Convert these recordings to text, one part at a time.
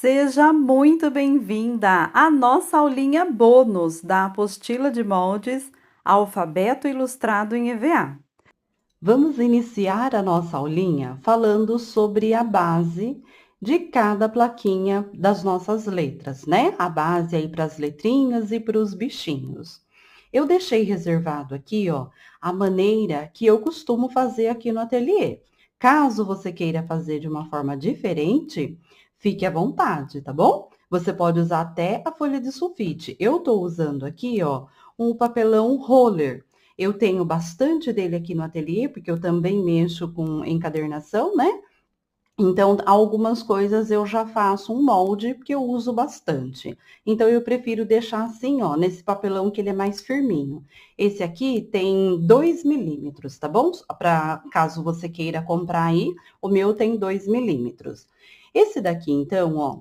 Seja muito bem-vinda à nossa aulinha bônus da apostila de moldes Alfabeto Ilustrado em EVA. Vamos iniciar a nossa aulinha falando sobre a base de cada plaquinha das nossas letras, né? A base aí para as letrinhas e para os bichinhos. Eu deixei reservado aqui, ó, a maneira que eu costumo fazer aqui no ateliê. Caso você queira fazer de uma forma diferente, fique à vontade, tá bom? Você pode usar até a folha de sulfite. Eu estou usando aqui, ó, um papelão roller. Eu tenho bastante dele aqui no ateliê, porque eu também mexo com encadernação, né? Então, algumas coisas eu já faço um molde, porque eu uso bastante. Então, eu prefiro deixar assim, ó, nesse papelão que ele é mais firminho. Esse aqui tem 2 milímetros, tá bom? Para caso você queira comprar aí, o meu tem 2 milímetros. Esse daqui, então, ó,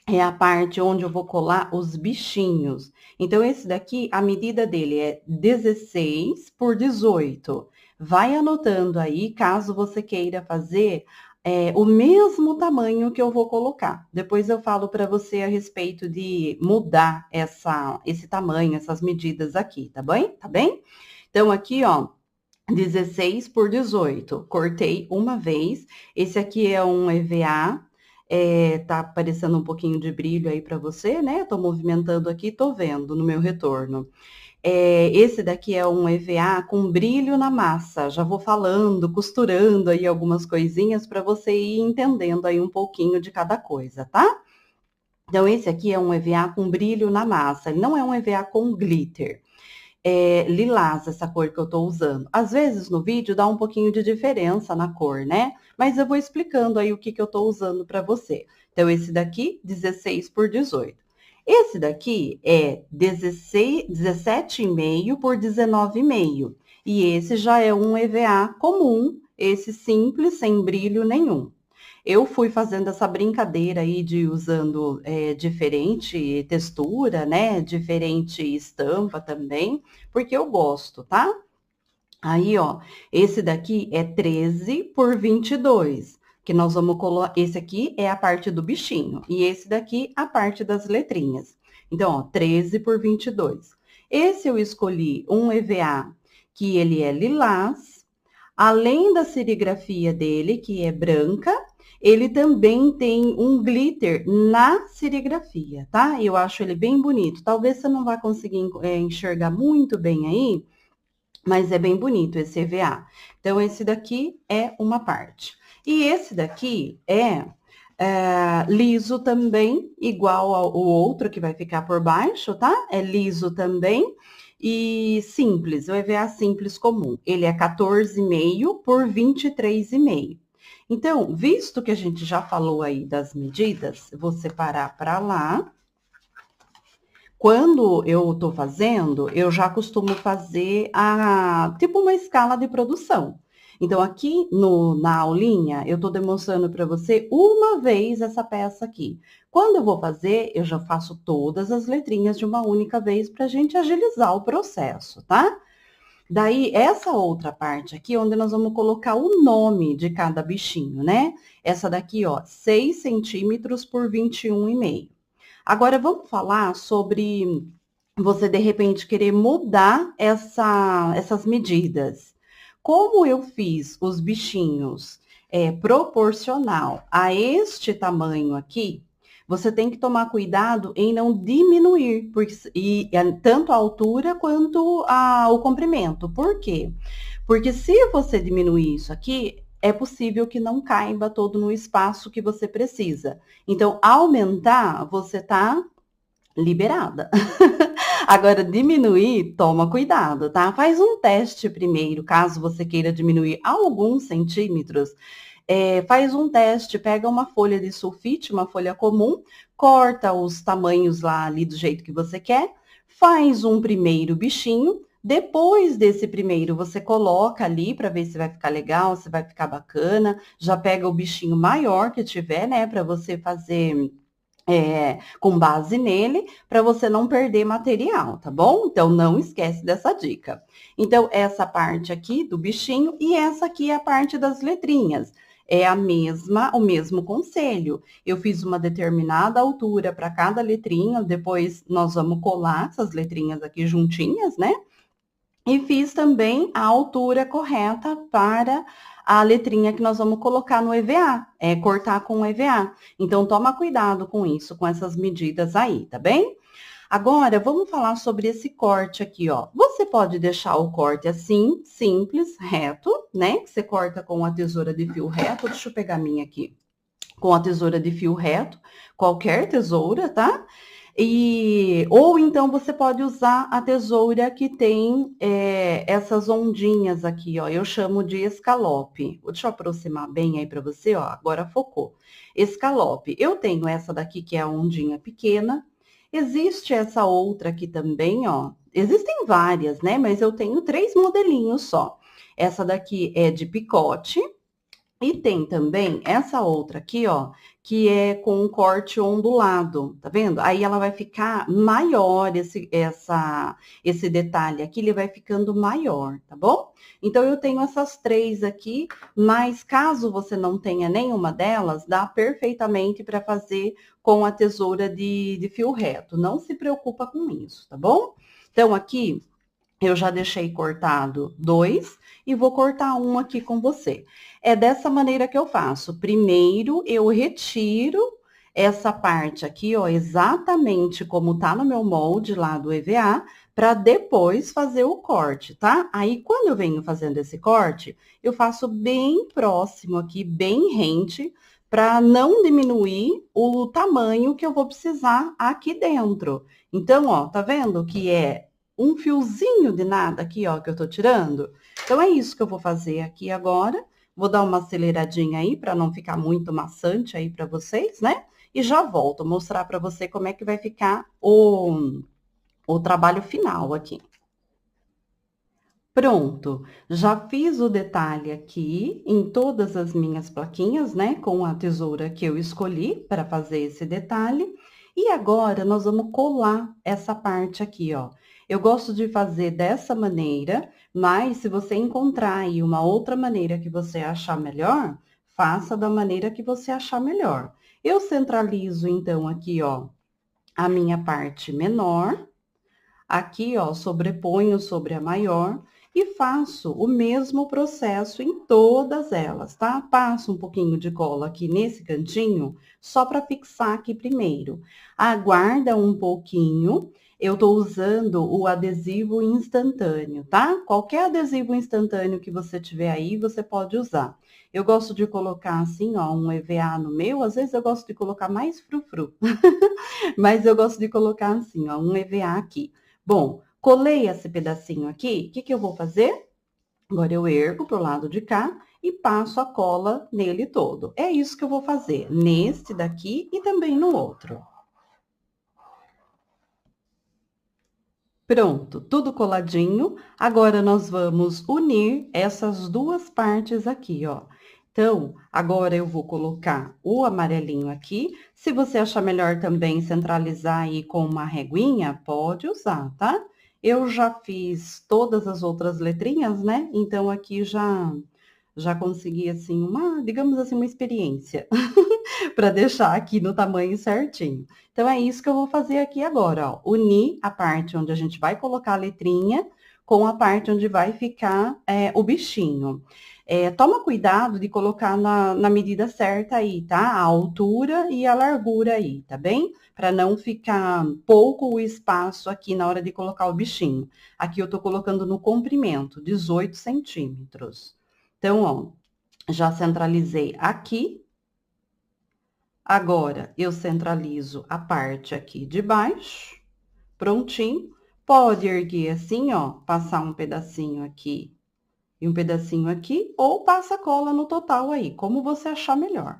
é a parte onde eu vou colar os bichinhos. Então, esse daqui, a medida dele é 16 por 18. Vai anotando aí, caso você queira fazer o mesmo tamanho que eu vou colocar. Depois eu falo para você a respeito de mudar esse tamanho, essas medidas aqui, tá bem? Tá bem? Então, aqui, ó, 16 por 18. Cortei uma vez. Esse aqui é um EVA. Tá aparecendo um pouquinho de brilho aí para você, né? Tô movimentando aqui, tô vendo no meu retorno. Esse daqui é um EVA com brilho na massa. Já vou falando, costurando aí algumas coisinhas para você ir entendendo aí um pouquinho de cada coisa, tá? Então, esse aqui é um EVA com brilho na massa. Ele não é um EVA com glitter. Lilás, essa cor que eu tô usando. Às vezes no vídeo dá um pouquinho de diferença na cor, né? Mas eu vou explicando aí o que eu tô usando para você. Então, esse daqui, 16 por 18. Esse daqui é 17,5 por 19,5. E esse já é um EVA comum, esse simples, sem brilho nenhum. Eu fui fazendo essa brincadeira aí de usando diferente textura, né? Diferente estampa também, porque eu gosto, tá? Aí, ó, esse daqui é 13 por 22, que nós vamos colocar. Esse aqui é a parte do bichinho, e esse daqui a parte das letrinhas. Então, ó, 13 por 22. Esse eu escolhi um EVA que ele é lilás, além da serigrafia dele, que é branca, ele também tem um glitter na serigrafia, tá? Eu acho ele bem bonito. Talvez você não vá conseguir enxergar muito bem aí, mas é bem bonito esse EVA. Então, esse daqui é uma parte. E esse daqui é liso também, igual ao outro que vai ficar por baixo, tá? É liso também. E simples, o EVA simples comum. Ele é 14,5 por 23,5. Então, visto que a gente já falou aí das medidas, eu vou separar para lá. Quando eu tô fazendo, eu já costumo fazer tipo uma escala de produção. Então, aqui na aulinha, eu tô demonstrando para você uma vez essa peça aqui. Quando eu vou fazer, eu já faço todas as letrinhas de uma única vez para a gente agilizar o processo, tá? Daí, essa outra parte aqui, onde nós vamos colocar o nome de cada bichinho, né? Essa daqui, ó, 6 centímetros por 21,5. Agora, vamos falar sobre você, de repente, querer mudar essas medidas. Como eu fiz os bichinhos proporcional a este tamanho aqui, você tem que tomar cuidado em não diminuir, tanto a altura quanto o comprimento. Por quê? Porque se você diminuir isso aqui, é possível que não caiba todo no espaço que você precisa. Então, aumentar, você tá liberada. Agora, diminuir, toma cuidado, tá? Faz um teste primeiro, caso você queira diminuir alguns centímetros. Faz um teste, pega uma folha de sulfite, uma folha comum, corta os tamanhos lá ali do jeito que você quer, faz um primeiro bichinho, depois desse primeiro você coloca ali para ver se vai ficar legal, se vai ficar bacana, já pega o bichinho maior que tiver, né, para você fazer com base nele, para você não perder material, tá bom? Então, não esquece dessa dica. Então, essa parte aqui do bichinho e essa aqui é a parte das letrinhas. é o mesmo conselho. Eu fiz uma determinada altura para cada letrinha, depois nós vamos colar essas letrinhas aqui juntinhas, né? E fiz também a altura correta para a letrinha que nós vamos colocar no EVA, cortar com o EVA. Então, toma cuidado com isso, com essas medidas aí, tá bem? Agora, vamos falar sobre esse corte aqui, ó. Você pode deixar o corte assim, simples, reto, né? Que você corta com a tesoura de fio reto. Deixa eu pegar a minha aqui. Com a tesoura de fio reto, qualquer tesoura, tá? Ou então você pode usar a tesoura que tem essas ondinhas aqui, ó. Eu chamo de escalope. Deixa eu aproximar bem aí para você, ó. Agora focou. Escalope. Eu tenho essa daqui que é a ondinha pequena. Existe essa outra aqui também, ó. Existem várias, né? Mas eu tenho 3 modelinhos só. Essa daqui é de picote. E tem também essa outra aqui, ó, que é com um corte ondulado, tá vendo? Aí ela vai ficar maior, esse detalhe aqui, ele vai ficando maior, tá bom? Então, eu tenho essas 3 aqui, mas caso você não tenha nenhuma delas, dá perfeitamente para fazer com a tesoura de fio reto. Não se preocupa com isso, tá bom? Então, aqui, eu já deixei cortado 2 e vou cortar um aqui com você. É dessa maneira que eu faço. Primeiro, eu retiro essa parte aqui, ó, exatamente como tá no meu molde lá do EVA, para depois fazer o corte, tá? Aí, quando eu venho fazendo esse corte, eu faço bem próximo aqui, bem rente, para não diminuir o tamanho que eu vou precisar aqui dentro. Então, ó, tá vendo que é um fiozinho de nada aqui, ó, que eu tô tirando? Então, é isso que eu vou fazer aqui agora. Vou dar uma aceleradinha aí, para não ficar muito maçante aí para vocês, né? E já volto mostrar para você como é que vai ficar o trabalho final aqui. Pronto, já fiz o detalhe aqui em todas as minhas plaquinhas, né? Com a tesoura que eu escolhi para fazer esse detalhe. E agora, nós vamos colar essa parte aqui, ó. Eu gosto de fazer dessa maneira, mas se você encontrar aí uma outra maneira que você achar melhor, faça da maneira que você achar melhor. Eu centralizo, então, aqui, ó, a minha parte menor. Aqui, ó, sobreponho sobre a maior e faço o mesmo processo em todas elas, tá? Passo um pouquinho de cola aqui nesse cantinho, só para fixar aqui primeiro. Aguarda um pouquinho, eu tô usando o adesivo instantâneo, tá? Qualquer adesivo instantâneo que você tiver aí, você pode usar. Eu gosto de colocar assim, ó, um EVA no meu, às vezes eu gosto de colocar mais frufru, mas eu gosto de colocar assim, ó, um EVA aqui. Bom, colei esse pedacinho aqui, o que que eu vou fazer? Agora eu ergo pro lado de cá e passo a cola nele todo. É isso que eu vou fazer neste daqui e também no outro. Pronto, tudo coladinho. Agora, nós vamos unir essas duas partes aqui, ó. Então, agora eu vou colocar o amarelinho aqui. Se você achar melhor também centralizar aí com uma reguinha, pode usar, tá? Eu já fiz todas as outras letrinhas, né? Então, aqui já consegui, assim, digamos assim, uma experiência para deixar aqui no tamanho certinho. Então, é isso que eu vou fazer aqui agora, ó. Unir a parte onde a gente vai colocar a letrinha com a parte onde vai ficar o bichinho. Toma cuidado de colocar na medida certa aí, tá? A altura e a largura aí, tá bem? Para não ficar pouco o espaço aqui na hora de colocar o bichinho. Aqui eu tô colocando no comprimento, 18 centímetros. Então, ó, já centralizei aqui. Agora, eu centralizo a parte aqui de baixo, prontinho. Pode erguer assim, ó, passar um pedacinho aqui e um pedacinho aqui, ou passa cola no total aí, como você achar melhor.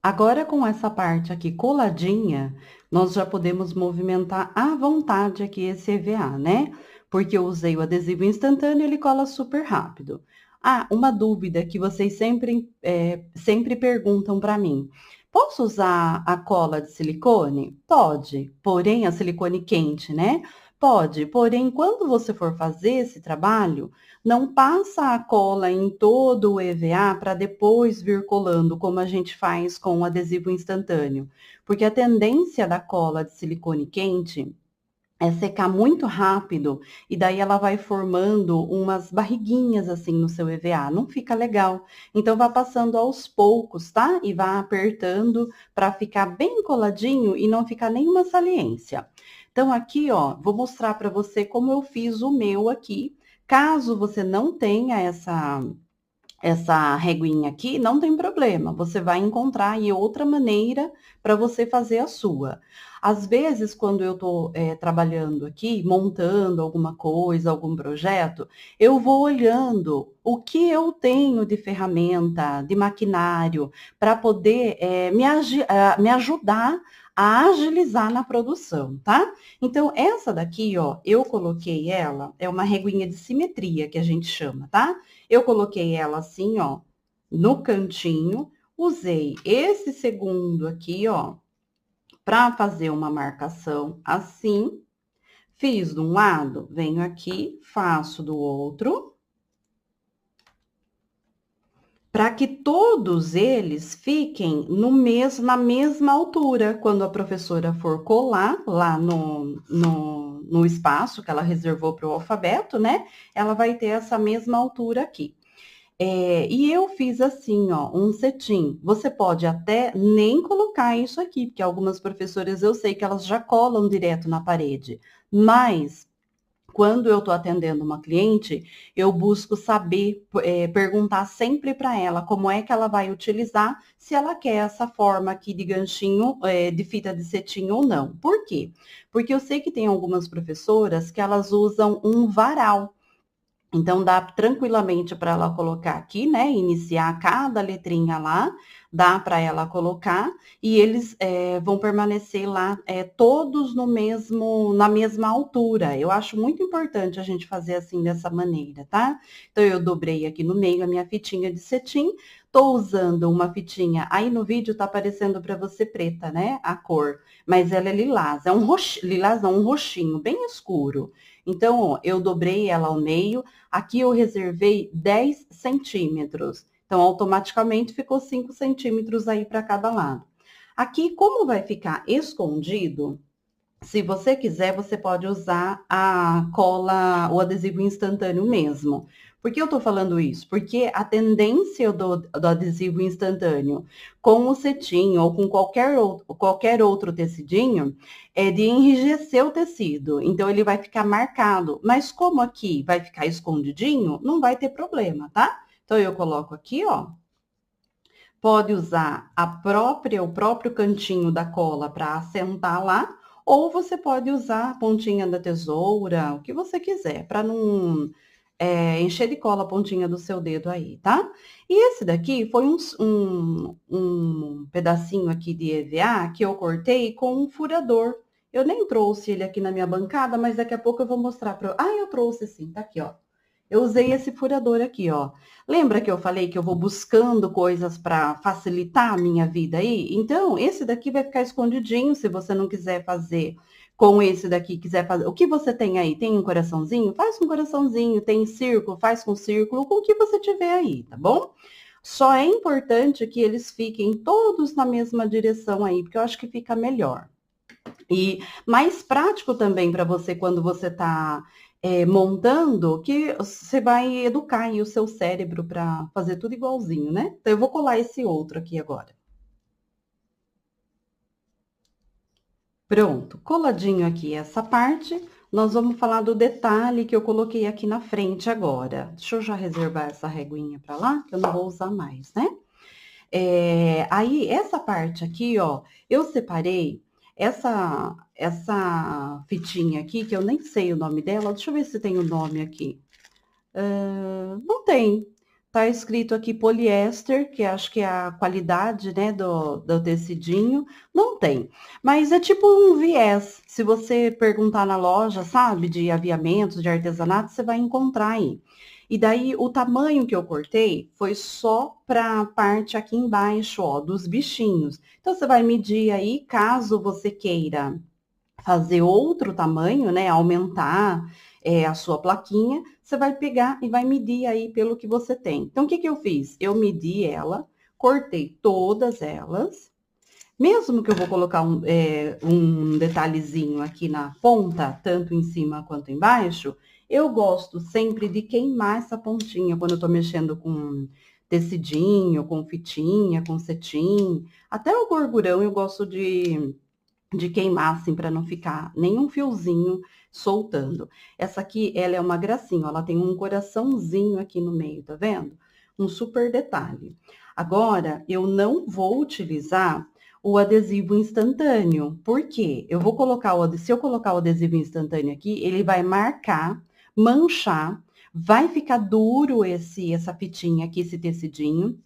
Agora, com essa parte aqui coladinha, nós já podemos movimentar à vontade aqui esse EVA, né? Porque eu usei o adesivo instantâneo, ele cola super rápido. Ah, uma dúvida que vocês sempre perguntam para mim. Posso usar a cola de silicone? Pode, porém a silicone quente, né? Pode, porém, quando você for fazer esse trabalho, não passa a cola em todo o EVA para depois vir colando, como a gente faz com o adesivo instantâneo. Porque a tendência da cola de silicone quente é secar muito rápido e daí ela vai formando umas barriguinhas assim no seu EVA, não fica legal. Então vá passando aos poucos, tá? E vá apertando para ficar bem coladinho e não ficar nenhuma saliência. Então aqui, ó, vou mostrar para você como eu fiz o meu aqui. Caso você não tenha essa reguinha aqui, não tem problema, você vai encontrar aí outra maneira para você fazer a sua. Às vezes, quando eu estou trabalhando aqui, montando alguma coisa, algum projeto, eu vou olhando o que eu tenho de ferramenta, de maquinário, para poder me ajudar a agilizar na produção, tá? Então, essa daqui, ó, eu coloquei ela, é uma reguinha de simetria que a gente chama, tá? Eu coloquei ela assim, ó, no cantinho, usei esse segundo aqui, ó, para fazer uma marcação assim. Fiz de um lado, venho aqui, faço do outro, para que todos eles fiquem na mesma altura. Quando a professora for colar lá no espaço que ela reservou para o alfabeto, né? Ela vai ter essa mesma altura aqui. E eu fiz assim, ó, um cetim. Você pode até nem colocar isso aqui, porque algumas professoras eu sei que elas já colam direto na parede. Mas quando eu estou atendendo uma cliente, eu busco saber, perguntar sempre para ela como é que ela vai utilizar, se ela quer essa forma aqui de ganchinho, de fita de cetim ou não. Por quê? Porque eu sei que tem algumas professoras que elas usam um varal. Então, dá tranquilamente para ela colocar aqui, né? Iniciar cada letrinha lá, dá para ela colocar, e eles vão permanecer lá todos na mesma altura. Eu acho muito importante a gente fazer assim dessa maneira, tá? Então, eu dobrei aqui no meio a minha fitinha de cetim, tô usando uma fitinha, aí no vídeo tá aparecendo para você preta, né? A cor, mas ela é lilás, é um roxinho, lilás não, um roxinho, bem escuro. Então, ó, eu dobrei ela ao meio. Aqui eu reservei 10 centímetros. Então, automaticamente ficou 5 centímetros aí para cada lado. Aqui, como vai ficar escondido, se você quiser, você pode usar a cola, o adesivo instantâneo mesmo. Por que eu tô falando isso? Porque a tendência do adesivo instantâneo com o cetim ou com qualquer outro tecidinho é de enrijecer o tecido. Então, ele vai ficar marcado. Mas como aqui vai ficar escondidinho, não vai ter problema, tá? Então, eu coloco aqui, ó. Pode usar o próprio cantinho da cola para assentar lá, ou você pode usar a pontinha da tesoura, o que você quiser, para não encher de cola a pontinha do seu dedo aí, tá? E esse daqui foi um pedacinho aqui de EVA que eu cortei com um furador. Eu nem trouxe ele aqui na minha bancada, mas daqui a pouco eu vou mostrar para... Ah, eu trouxe sim, tá aqui, ó. Eu usei esse furador aqui, ó. Lembra que eu falei que eu vou buscando coisas para facilitar a minha vida aí? Então, esse daqui vai ficar escondidinho, se você não quiser fazer com esse daqui, quiser fazer. O que você tem aí? Tem um coraçãozinho? Faz com coraçãozinho. Tem círculo? Faz com círculo, com o que você tiver aí, tá bom? Só é importante que eles fiquem todos na mesma direção aí, porque eu acho que fica melhor. E mais prático também para você quando você está montando, que você vai educar aí o seu cérebro para fazer tudo igualzinho, né? Então, eu vou colar esse outro aqui agora. Pronto, coladinho aqui essa parte, nós vamos falar do detalhe que eu coloquei aqui na frente agora. Deixa eu já reservar essa reguinha para lá, que eu não vou usar mais, né? Aí, essa parte aqui, ó, eu separei essa fitinha aqui, que eu nem sei o nome dela, deixa eu ver se tem o nome aqui. Não tem. Tá escrito aqui poliéster, que acho que é a qualidade, né, do tecidinho. Não tem. Mas é tipo um viés. Se você perguntar na loja, sabe, de aviamentos, de artesanato, você vai encontrar aí. E daí, o tamanho que eu cortei foi só para a parte aqui embaixo, ó, dos bichinhos. Então, você vai medir aí, caso você queira fazer outro tamanho, né, aumentar a sua plaquinha, você vai pegar e vai medir aí pelo que você tem. Então, o que que eu fiz? Eu medi ela, cortei todas elas, mesmo que eu vou colocar um detalhezinho aqui na ponta, tanto em cima quanto embaixo, eu gosto sempre de queimar essa pontinha quando eu tô mexendo com tecidinho, com fitinha, com cetim, até o gorgurão eu gosto de queimar, assim, para não ficar nenhum fiozinho soltando. Essa aqui, ela é uma gracinha, ó, ela tem um coraçãozinho aqui no meio, tá vendo? Um super detalhe. Agora, eu não vou utilizar o adesivo instantâneo, porque eu vou colocar se eu colocar o adesivo instantâneo aqui, ele vai marcar, manchar, vai ficar duro essa fitinha aqui, esse tecidinho,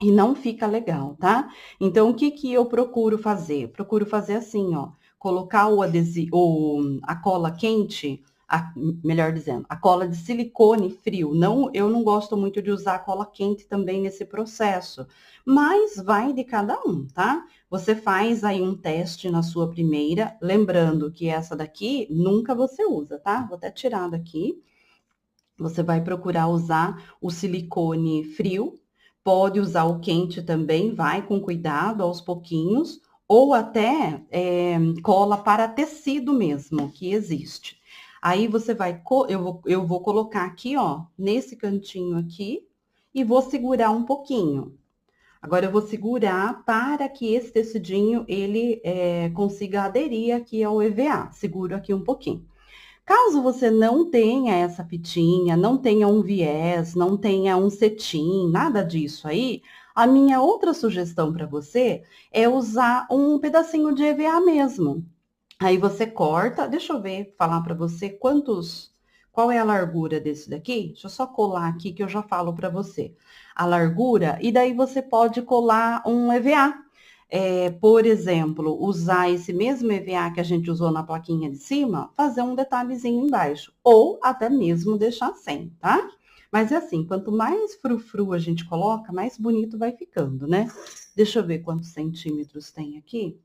e não fica legal, tá? Então, o que que eu procuro fazer? Procuro fazer assim, ó, colocar o adesivo, a cola quente, melhor dizendo, a cola de silicone frio. Não, eu não gosto muito de usar a cola quente também nesse processo, mas vai de cada um, tá? Você faz aí um teste na sua primeira, lembrando que essa daqui nunca você usa, tá? Vou até tirar daqui. Você vai procurar usar o silicone frio, pode usar o quente também, vai com cuidado aos pouquinhos, ou até cola para tecido mesmo, que existe. Aí você vai, eu vou colocar aqui, ó, nesse cantinho aqui, e vou segurar um pouquinho. Agora, eu vou segurar para que esse tecidinho, ele consiga aderir aqui ao EVA. Seguro aqui um pouquinho. Caso você não tenha essa fitinha, não tenha um viés, não tenha um cetim, nada disso aí, a minha outra sugestão para você é usar um pedacinho de EVA mesmo. Aí você corta, deixa eu ver, falar para você qual é a largura desse daqui? Deixa eu só colar aqui que eu já falo para você. A largura, e daí você pode colar um EVA. Por exemplo, usar esse mesmo EVA que a gente usou na plaquinha de cima, fazer um detalhezinho embaixo, ou até mesmo deixar sem, tá? Mas é assim, quanto mais frufru a gente coloca, mais bonito vai ficando, né? Deixa eu ver quantos centímetros tem aqui.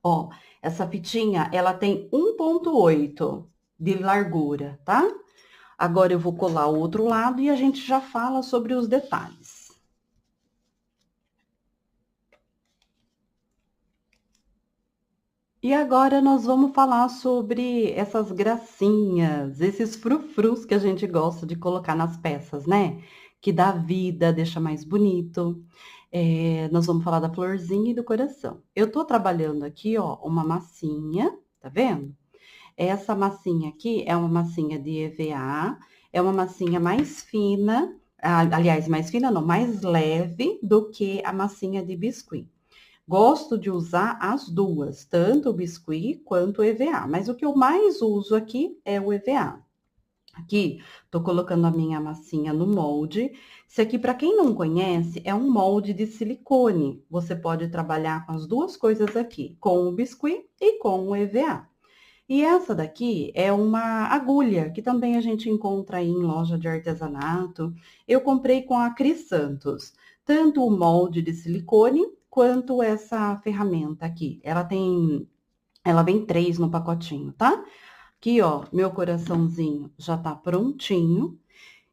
Ó, essa fitinha, ela tem 1,8 de largura, tá? Agora eu vou colar o outro lado e a gente já fala sobre os detalhes. E agora nós vamos falar sobre essas gracinhas, esses frufrus que a gente gosta de colocar nas peças, né? Que dá vida, deixa mais bonito. Nós vamos falar da florzinha e do coração. Eu tô trabalhando aqui, ó, uma massinha, tá vendo? Essa massinha aqui é uma massinha de EVA, é uma massinha mais fina, aliás, mais fina não, mais leve do que a massinha de biscuit. Gosto de usar as duas, tanto o biscuit quanto o EVA, mas o que eu mais uso aqui é o EVA. Aqui, tô colocando a minha massinha no molde. Esse aqui, para quem não conhece, é um molde de silicone. Você pode trabalhar com as duas coisas aqui, com o biscuit e com o EVA. E essa daqui é uma agulha, que também a gente encontra aí em loja de artesanato. Eu comprei com a Cris Santos, tanto o molde de silicone, quanto essa ferramenta aqui. Ela vem 3 no pacotinho, tá? Aqui, ó, meu coraçãozinho já tá prontinho.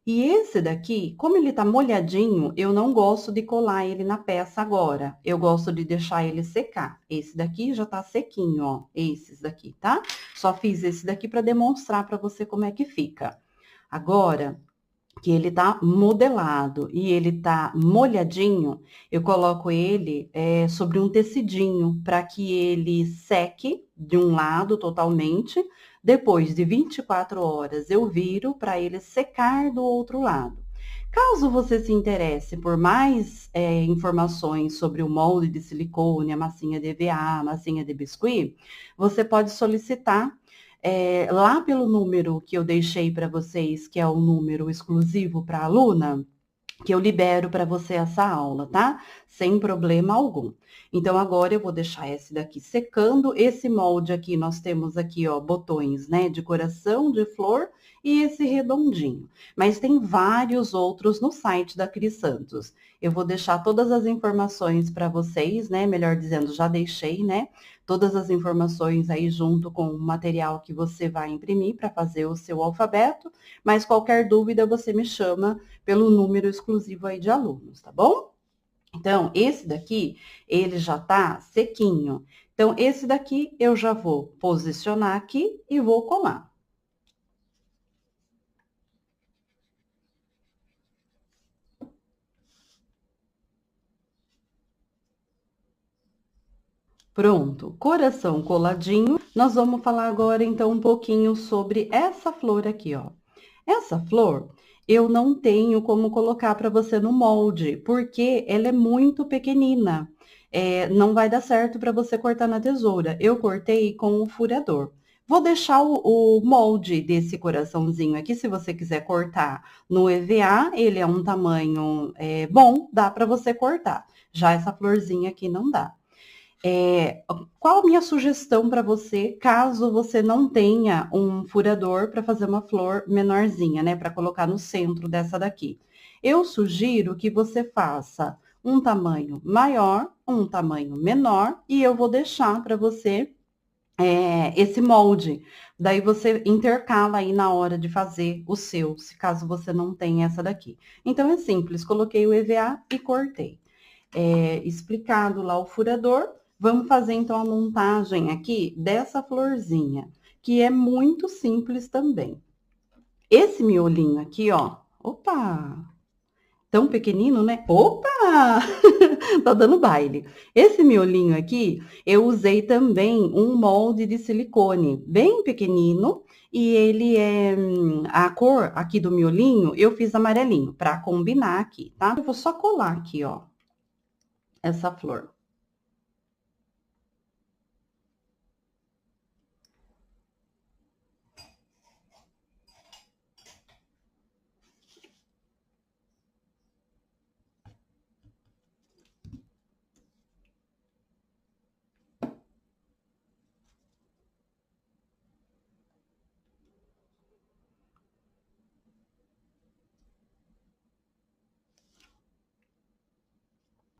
E esse daqui, como ele tá molhadinho, eu não gosto de colar ele na peça agora. Eu gosto de deixar ele secar. Esse daqui já tá sequinho, ó. Esses daqui, tá? Só fiz esse daqui para demonstrar para você como é que fica. Agora, que ele tá modelado e ele tá molhadinho, eu coloco ele sobre um tecidinho para que ele seque de um lado totalmente. Depois de 24 horas, eu viro para ele secar do outro lado. Caso você se interesse por mais informações sobre o molde de silicone, a massinha de EVA, a massinha de biscuit, você pode solicitar lá pelo número que eu deixei para vocês, que é o número exclusivo para aluna, que eu libero para você essa aula, tá? Sem problema algum. Então, agora eu vou deixar esse daqui secando. Esse molde aqui, nós temos aqui, ó, botões, né, de coração, de flor e esse redondinho. Mas tem vários outros no site da Cris Santos. Eu vou deixar todas as informações para vocês, né? Melhor dizendo, já deixei, né? Todas as informações aí junto com o material que você vai imprimir para fazer o seu alfabeto, mas qualquer dúvida você me chama pelo número exclusivo aí de alunos, tá bom? Então, esse daqui, ele já tá sequinho. Então, esse daqui eu já vou posicionar aqui e vou colar. Pronto, coração coladinho. Nós vamos falar agora, então, um pouquinho sobre essa flor aqui, ó. Essa flor, eu não tenho como colocar para você no molde, porque ela é muito pequenina. Não vai dar certo para você cortar na tesoura. Eu cortei com o furador. Vou deixar o molde desse coraçãozinho aqui, se você quiser cortar no EVA, ele é um tamanho bom, dá para você cortar. Já essa florzinha aqui não dá. Qual a minha sugestão para você, caso você não tenha um furador para fazer uma flor menorzinha, né? Para colocar no centro dessa daqui. Eu sugiro que você faça um tamanho maior, um tamanho menor, e eu vou deixar para você esse molde. Daí você intercala aí na hora de fazer o seu, se caso você não tenha essa daqui. Então é simples, coloquei o EVA e cortei. Explicado lá o furador. Vamos fazer, então, a montagem aqui dessa florzinha, que é muito simples também. Esse miolinho aqui, ó, opa, tão pequenino, né? Opa, tá dando baile. Esse miolinho aqui, eu usei também um molde de silicone, bem pequenino, e ele a cor aqui do miolinho, eu fiz amarelinho, pra combinar aqui, tá? Eu vou só colar aqui, ó, essa flor.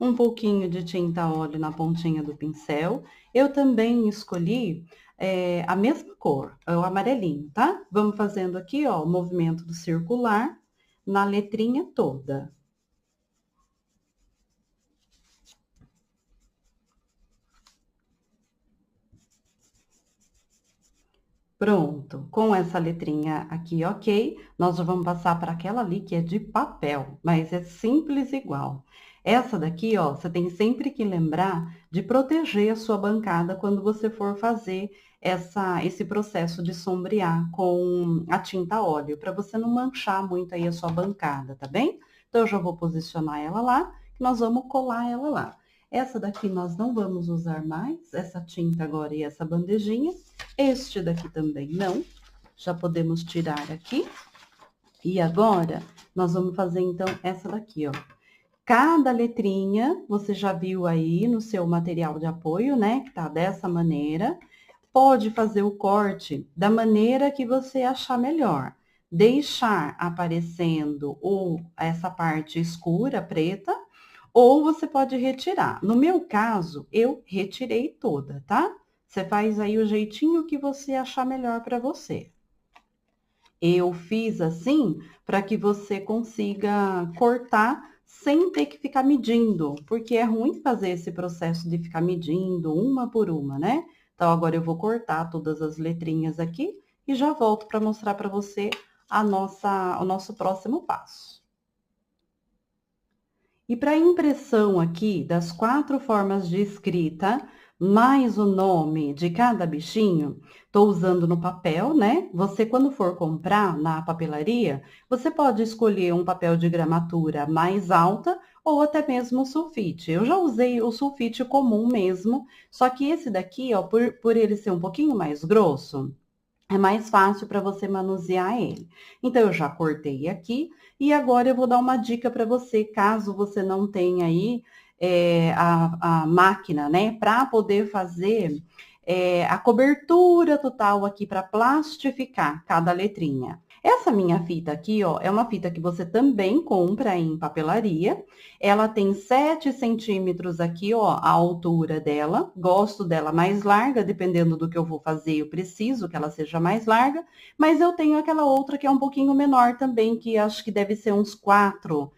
Um pouquinho de tinta óleo na pontinha do pincel. Eu também escolhi a mesma cor, é o amarelinho, tá? Vamos fazendo aqui, ó, o movimento do circular na letrinha toda. Pronto, com essa letrinha aqui, ok, nós já vamos passar para aquela ali que é de papel, mas é simples igual. Essa daqui, ó, você tem sempre que lembrar de proteger a sua bancada quando você for fazer esse processo de sombrear com a tinta óleo, para você não manchar muito aí a sua bancada, tá bem? Então, eu já vou posicionar ela lá, que nós vamos colar ela lá. Essa daqui nós não vamos usar mais, essa tinta agora e essa bandejinha. Este daqui também não, já podemos tirar aqui. E agora, nós vamos fazer, então, essa daqui, ó. Cada letrinha, você já viu aí no seu material de apoio, né? Que tá dessa maneira. Pode fazer o corte da maneira que você achar melhor. Deixar aparecendo essa parte escura, preta, ou você pode retirar. No meu caso, eu retirei toda, tá? Você faz aí o jeitinho que você achar melhor para você. Eu fiz assim para que você consiga cortar sem ter que ficar medindo, porque é ruim fazer esse processo de ficar medindo uma por uma, né? Então, agora eu vou cortar todas as letrinhas aqui e já volto para mostrar para você o nosso próximo passo. E para impressão aqui das 4 formas de escrita, mais o nome de cada bichinho, estou usando no papel, né? Você, quando for comprar na papelaria, você pode escolher um papel de gramatura mais alta ou até mesmo sulfite. Eu já usei o sulfite comum mesmo, só que esse daqui, ó, por ele ser um pouquinho mais grosso, é mais fácil para você manusear ele. Então, eu já cortei aqui e agora eu vou dar uma dica para você, caso você não tenha aí a máquina, né, para poder fazer a cobertura total aqui para plastificar cada letrinha. Essa minha fita aqui, ó, é uma fita que você também compra em papelaria. Ela tem 7 centímetros aqui, ó, a altura dela. Gosto dela mais larga, dependendo do que eu vou fazer, eu preciso que ela seja mais larga. Mas eu tenho aquela outra que é um pouquinho menor também, que acho que deve ser uns 4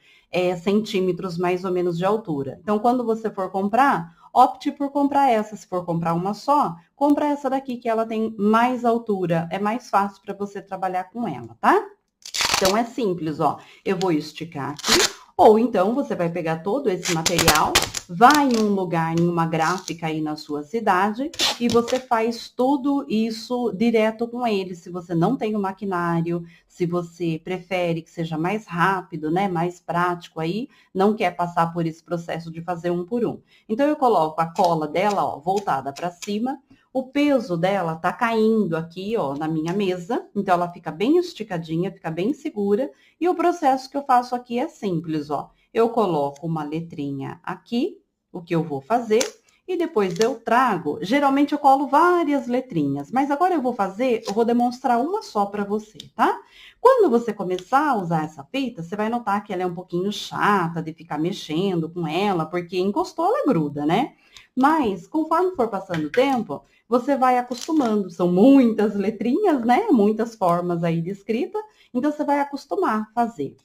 centímetros mais ou menos de altura. Então, quando você for comprar, opte por comprar essa. Se for comprar uma só, compra essa daqui que ela tem mais altura, é mais fácil para você trabalhar com ela, tá? Então é simples, ó. Eu vou esticar aqui, ou então você vai pegar todo esse material, vai em um lugar, em uma gráfica aí na sua cidade, e você faz tudo isso direto com ele. Se você não tem o maquinário, se você prefere que seja mais rápido, né, mais prático aí, não quer passar por esse processo de fazer um por um. Então eu coloco a cola dela, ó, voltada para cima. O peso dela tá caindo aqui, ó, na minha mesa, então ela fica bem esticadinha, fica bem segura. E o processo que eu faço aqui é simples, ó. Eu coloco uma letrinha aqui, o que eu vou fazer, e depois eu trago. Geralmente eu colo várias letrinhas, mas agora eu vou demonstrar uma só para você, tá? Quando você começar a usar essa fita, você vai notar que ela é um pouquinho chata de ficar mexendo com ela, porque encostou, ela gruda, né? Mas, conforme for passando o tempo, você vai acostumando. São muitas letrinhas, né? Muitas formas aí de escrita. Então, você vai acostumar a fazer.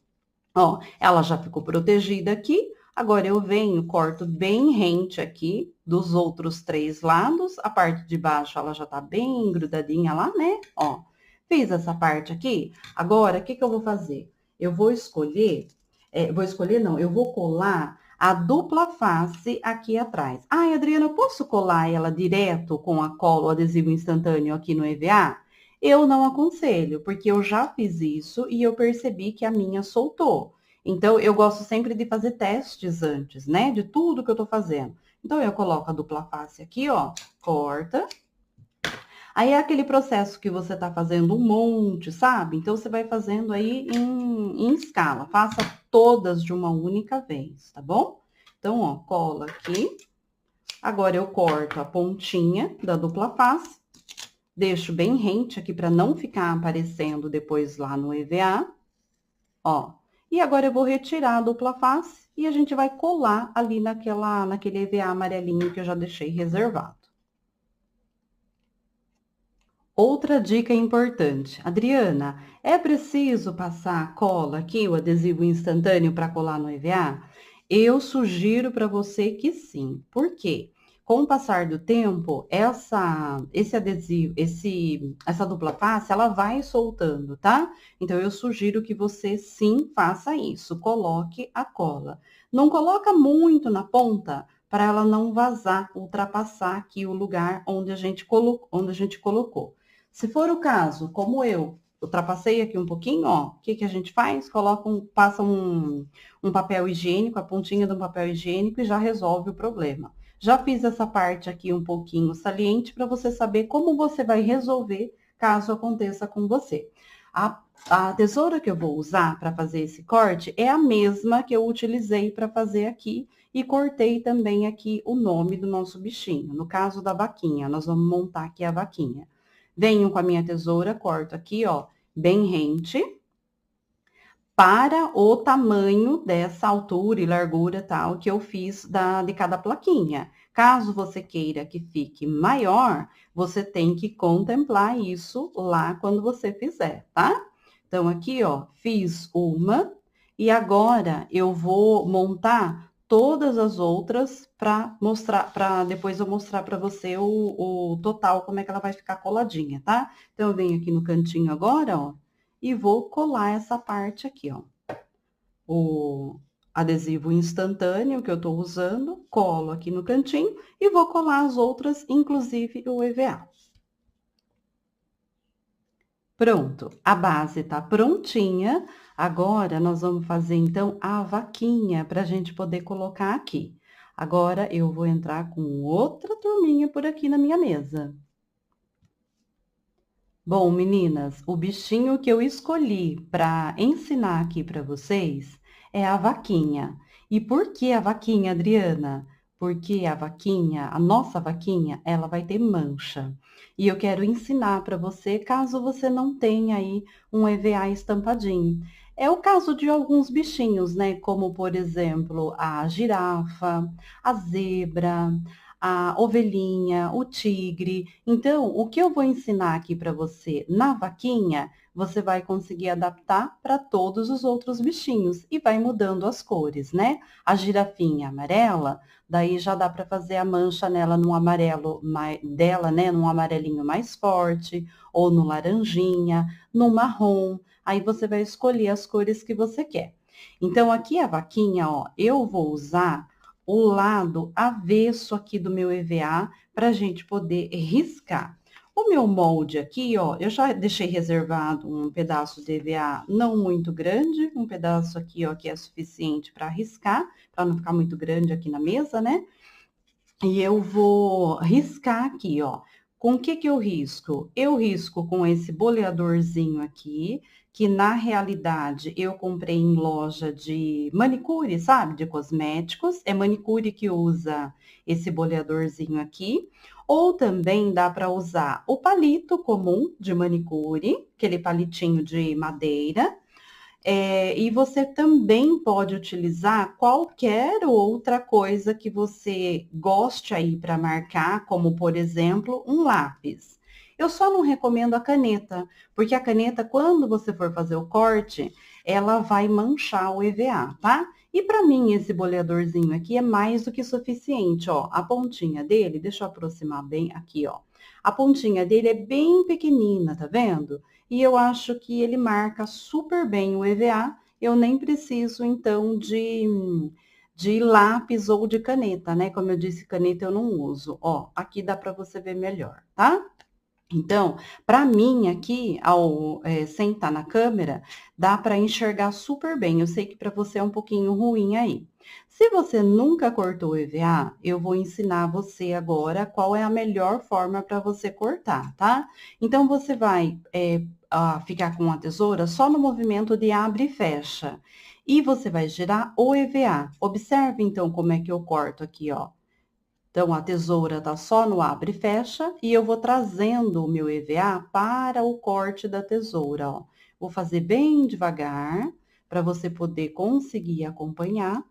Ó, ela já ficou protegida aqui. Agora, eu venho, corto bem rente aqui dos outros 3 lados. A parte de baixo, ela já tá bem grudadinha lá, né? Ó, fiz essa parte aqui. Agora, o que que eu vou fazer? Eu vou escolher... eu vou colar a dupla face aqui atrás. Ai, Adriana, eu posso colar ela direto com a cola, o adesivo instantâneo aqui no EVA? Eu não aconselho, porque eu já fiz isso e eu percebi que a minha soltou. Então, eu gosto sempre de fazer testes antes, né? De tudo que eu tô fazendo. Então, eu coloco a dupla face aqui, ó, corta. Aí é aquele processo que você tá fazendo um monte, sabe? Então, você vai fazendo aí em escala. Faça todas de uma única vez, tá bom? Então, ó, cola aqui. Agora, eu corto a pontinha da dupla face. Deixo bem rente aqui para não ficar aparecendo depois lá no EVA. Ó. E agora, eu vou retirar a dupla face e a gente vai colar ali naquele EVA amarelinho que eu já deixei reservado. Outra dica importante. Adriana, é preciso passar a cola aqui, o adesivo instantâneo para colar no EVA? Eu sugiro para você que sim. Por quê? Com o passar do tempo, esse adesivo, essa dupla face, ela vai soltando, tá? Então, eu sugiro que você sim faça isso. Coloque a cola. Não coloca muito na ponta, para ela não vazar, ultrapassar aqui o lugar onde a gente colocou. Se for o caso, como eu ultrapassei aqui um pouquinho, ó, o que que a gente faz? Passa um papel higiênico, a pontinha do papel higiênico e já resolve o problema. Já fiz essa parte aqui um pouquinho saliente para você saber como você vai resolver caso aconteça com você. A tesoura que eu vou usar para fazer esse corte é a mesma que eu utilizei para fazer aqui e cortei também aqui o nome do nosso bichinho. No caso da vaquinha, nós vamos montar aqui a vaquinha. Venho com a minha tesoura, corto aqui, ó, bem rente, para o tamanho dessa altura e largura tal que eu fiz de cada plaquinha. Caso você queira que fique maior, você tem que contemplar isso lá quando você fizer, tá? Então, aqui, ó, fiz uma e agora eu vou montar todas as outras para mostrar, para depois eu mostrar para você o total, como é que ela vai ficar coladinha, tá? Então, eu venho aqui no cantinho agora, ó, e vou colar essa parte aqui, ó. O adesivo instantâneo que eu tô usando, colo aqui no cantinho e vou colar as outras, inclusive o EVA. Pronto, a base tá prontinha. Agora, nós vamos fazer, então, a vaquinha para a gente poder colocar aqui. Agora, eu vou entrar com outra turminha por aqui na minha mesa. Bom, meninas, o bichinho que eu escolhi para ensinar aqui para vocês é a vaquinha. E por que a vaquinha, Adriana? porque a nossa vaquinha, ela vai ter mancha. E eu quero ensinar para você, caso você não tenha aí um EVA estampadinho. É o caso de alguns bichinhos, né? Como, por exemplo, a girafa, a zebra, a ovelhinha, o tigre. Então, o que eu vou ensinar aqui para você na vaquinha, você vai conseguir adaptar para todos os outros bichinhos e vai mudando as cores, né? A girafinha amarela, daí já dá para fazer a mancha nela num amarelo dela, né, num amarelinho mais forte, ou no laranjinha, no marrom. Aí você vai escolher as cores que você quer. Então, aqui a vaquinha, ó, eu vou usar o lado avesso aqui do meu EVA para a gente poder riscar. O meu molde aqui, ó, eu já deixei reservado um pedaço de EVA não muito grande, um pedaço aqui, ó, que é suficiente para riscar, para não ficar muito grande aqui na mesa, né? E eu vou riscar aqui, ó. Com o que que eu risco? Eu risco com esse boleadorzinho aqui, que na realidade eu comprei em loja de manicure, sabe? De cosméticos. É manicure que usa esse boleadorzinho aqui. Ou também dá para usar o palito comum de manicure, aquele palitinho de madeira. E você também pode utilizar qualquer outra coisa que você goste aí para marcar, como por exemplo, um lápis. Eu só não recomendo a caneta, porque a caneta, quando você for fazer o corte, ela vai manchar o EVA, tá? E para mim, esse boleadorzinho aqui é mais do que suficiente, ó. A pontinha dele, deixa eu aproximar bem aqui, ó. A pontinha dele é bem pequenina, tá vendo? E eu acho que ele marca super bem o EVA. Eu nem preciso, então, de lápis ou de caneta, né? Como eu disse, caneta eu não uso. Ó, aqui dá para você ver melhor, tá? Então, para mim aqui, ao sentar na câmera, dá para enxergar super bem. Eu sei que para você é um pouquinho ruim aí. Se você nunca cortou o EVA, eu vou ensinar você agora qual é a melhor forma para você cortar, tá? Então, você vai ficar com a tesoura só no movimento de abre e fecha. E você vai girar o EVA. Observe, então, como é que eu corto aqui, ó. Então, a tesoura tá só no abre e fecha e eu vou trazendo o meu EVA para o corte da tesoura, ó. Vou fazer bem devagar para você poder conseguir acompanhar.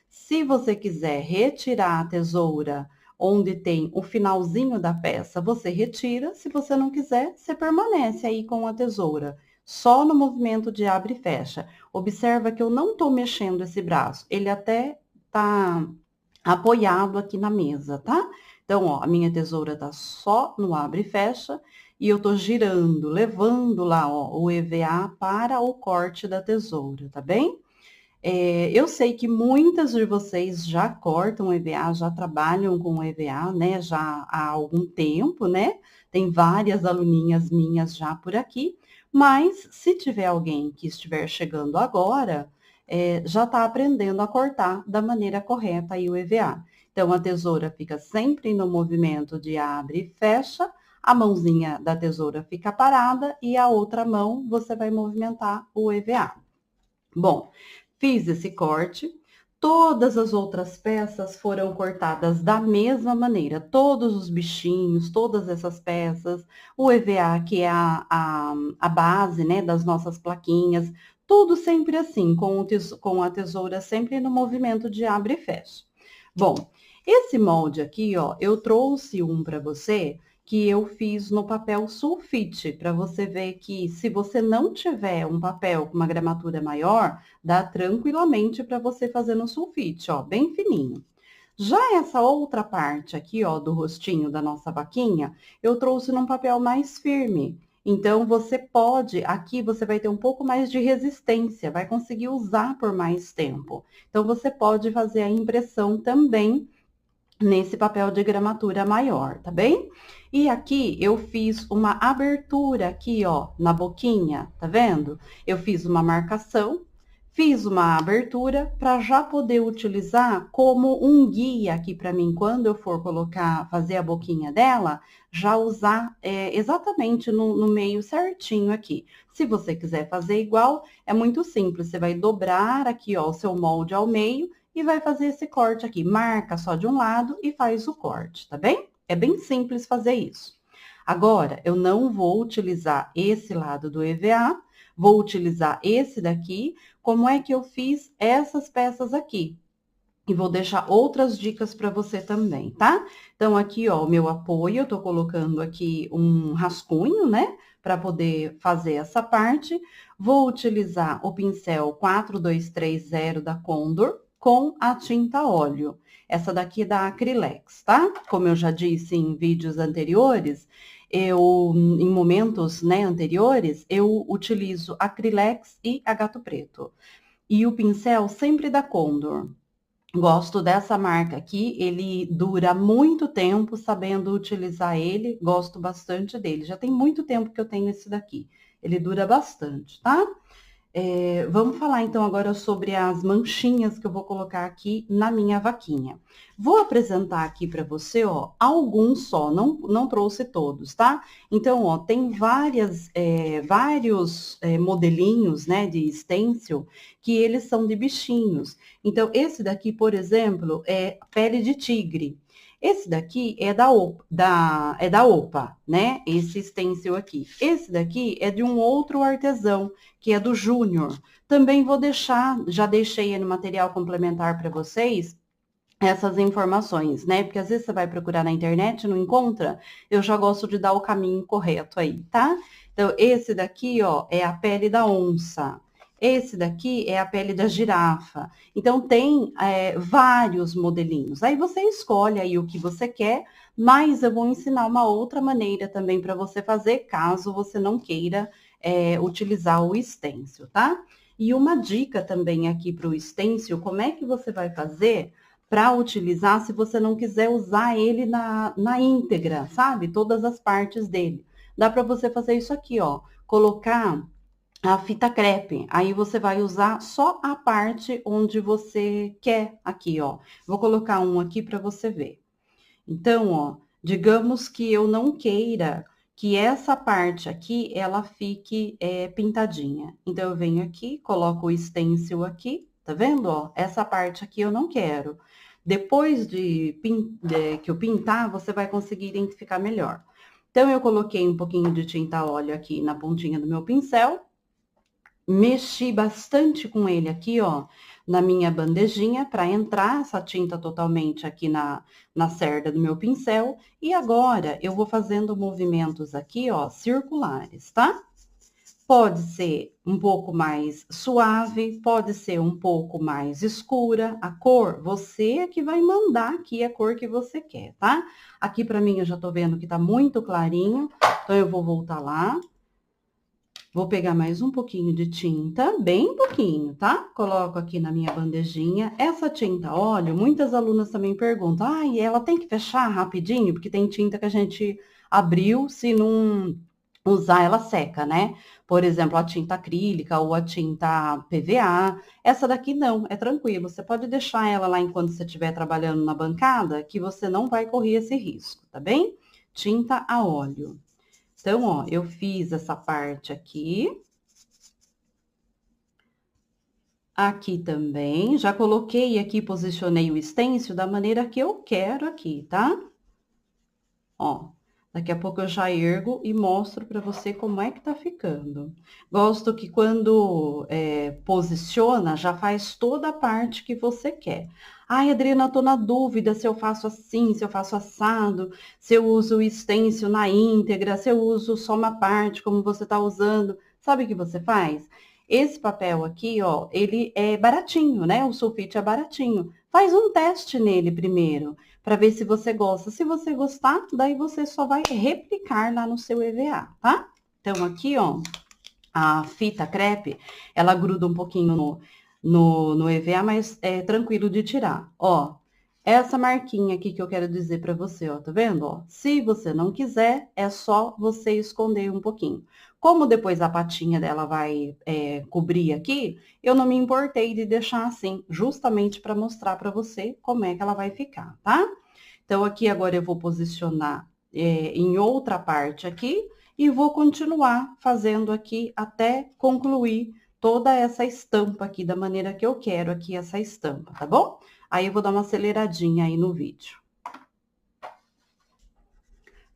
Se você quiser retirar a tesoura onde tem o finalzinho da peça, você retira. Se você não quiser, você permanece aí com a tesoura, só no movimento de abre e fecha. Observa que eu não tô mexendo esse braço, ele até tá apoiado aqui na mesa, tá? Então, ó, a minha tesoura tá só no abre e fecha e eu tô girando, levando lá, ó, o EVA para o corte da tesoura, tá bem? Eu sei que muitas de vocês já cortam EVA, já trabalham com EVA, né, já há algum tempo, né? Tem várias aluninhas minhas já por aqui, mas se tiver alguém que estiver chegando agora, já está aprendendo a cortar da maneira correta aí o EVA. Então, a tesoura fica sempre no movimento de abre e fecha, a mãozinha da tesoura fica parada e a outra mão você vai movimentar o EVA. Bom, fiz esse corte. Todas as outras peças foram cortadas da mesma maneira. Todos os bichinhos, todas essas peças, o EVA, que é a base, né, das nossas plaquinhas, tudo sempre assim, com a tesoura sempre no movimento de abre e fecha. Bom, esse molde aqui, ó, eu trouxe um para você que eu fiz no papel sulfite, para você ver que se você não tiver um papel com uma gramatura maior, dá tranquilamente para você fazer no sulfite, ó, bem fininho. Já essa outra parte aqui, ó, do rostinho da nossa vaquinha, eu trouxe num papel mais firme. Então, você pode, aqui você vai ter um pouco mais de resistência, vai conseguir usar por mais tempo. Então, você pode fazer a impressão também nesse papel de gramatura maior, tá bem? E aqui eu fiz uma abertura aqui, ó, na boquinha, tá vendo? Eu fiz uma marcação, fiz uma abertura para já poder utilizar como um guia aqui para mim, quando eu for colocar, fazer a boquinha dela, já usar exatamente no meio certinho aqui. Se você quiser fazer igual, é muito simples, você vai dobrar aqui, ó, o seu molde ao meio e vai fazer esse corte aqui. Marca só de um lado e faz o corte, tá bem? É bem simples fazer isso. Agora, eu não vou utilizar esse lado do EVA, vou utilizar esse daqui. Como é que eu fiz essas peças aqui? E vou deixar outras dicas para você também, tá? Então, aqui, ó, o meu apoio, eu tô colocando aqui um rascunho, né? Para poder fazer essa parte. Vou utilizar o pincel 4230 da Condor com a tinta óleo. Essa daqui é da Acrylex, tá? Como eu já disse em vídeos anteriores, em momentos, né, anteriores, eu utilizo Acrylex e a Gato Preto. E o pincel sempre da Condor. Gosto dessa marca aqui, ele dura muito tempo sabendo utilizar ele, gosto bastante dele. Já tem muito tempo que eu tenho esse daqui, ele dura bastante, tá? Vamos falar então agora sobre as manchinhas que eu vou colocar aqui na minha vaquinha. Vou apresentar aqui para você, ó, alguns só, não trouxe todos, tá? Então, ó, tem vários modelinhos, né, de stencil, que eles são de bichinhos. Então, esse daqui, por exemplo, é pele de tigre. Esse daqui é da OPA, né? Esse stencil aqui. Esse daqui é de um outro artesão, que é do Júnior. Também vou deixar, já deixei no material complementar para vocês, essas informações, né? Porque às vezes você vai procurar na internet e não encontra, eu já gosto de dar o caminho correto aí, tá? Então, esse daqui, ó, é a pele da onça. Esse daqui é a pele da girafa. Então, tem vários modelinhos. Aí você escolhe aí o que você quer, mas eu vou ensinar uma outra maneira também para você fazer, caso você não queira utilizar o stencil, tá? E uma dica também aqui para o stencil, como é que você vai fazer para utilizar se você não quiser usar ele na íntegra, sabe? Todas as partes dele. Dá para você fazer isso aqui, ó. Colocar a fita crepe. Aí você vai usar só a parte onde você quer aqui, ó. Vou colocar um aqui para você ver. Então, ó, digamos que eu não queira que essa parte aqui, ela fique pintadinha. Então, eu venho aqui, coloco o stencil aqui, tá vendo, ó? Essa parte aqui eu não quero. Depois que eu pintar, você vai conseguir identificar melhor. Então, eu coloquei um pouquinho de tinta óleo aqui na pontinha do meu pincel, mexi bastante com ele aqui, ó, na minha bandejinha, para entrar essa tinta totalmente aqui na cerda do meu pincel. E agora, eu vou fazendo movimentos aqui, ó, circulares, tá? Pode ser um pouco mais suave, pode ser um pouco mais escura. A cor, você é que vai mandar aqui a cor que você quer, tá? Aqui pra mim eu já tô vendo que tá muito clarinho, então eu vou voltar lá. Vou pegar mais um pouquinho de tinta, bem pouquinho, tá? Coloco aqui na minha bandejinha. Essa tinta óleo, muitas alunas também perguntam, e ela tem que fechar rapidinho? Porque tem tinta que a gente abriu, se não usar, ela seca, né? Por exemplo, a tinta acrílica ou a tinta PVA. Essa daqui não, é tranquilo. Você pode deixar ela lá enquanto você estiver trabalhando na bancada, que você não vai correr esse risco, tá bem? Tinta a óleo. Então, ó, eu fiz essa parte aqui. Aqui também. Já coloquei aqui, posicionei o stencil da maneira que eu quero aqui, tá? Ó, daqui a pouco eu já ergo e mostro pra você como é que tá ficando. Gosto que quando posiciona, já faz toda a parte que você quer. Ai, Adriana, tô na dúvida se eu faço assim, se eu faço assado, se eu uso o stencil na íntegra, se eu uso só uma parte, como você tá usando. Sabe o que você faz? Esse papel aqui, ó, ele é baratinho, né? O sulfite é baratinho. Faz um teste nele primeiro, para ver se você gosta. Se você gostar, daí você só vai replicar lá no seu EVA, tá? Então, aqui, ó, a fita crepe, ela gruda um pouquinho no EVA, mas é tranquilo de tirar. Ó, essa marquinha aqui que eu quero dizer para você, ó, tá vendo? Ó, se você não quiser, é só você esconder um pouquinho. Como depois a patinha dela vai cobrir aqui, eu não me importei de deixar assim, justamente para mostrar para você como é que ela vai ficar, tá? Então, aqui agora eu vou posicionar em outra parte aqui e vou continuar fazendo aqui até concluir toda essa estampa aqui, da maneira que eu quero aqui essa estampa, tá bom? Aí eu vou dar uma aceleradinha aí no vídeo.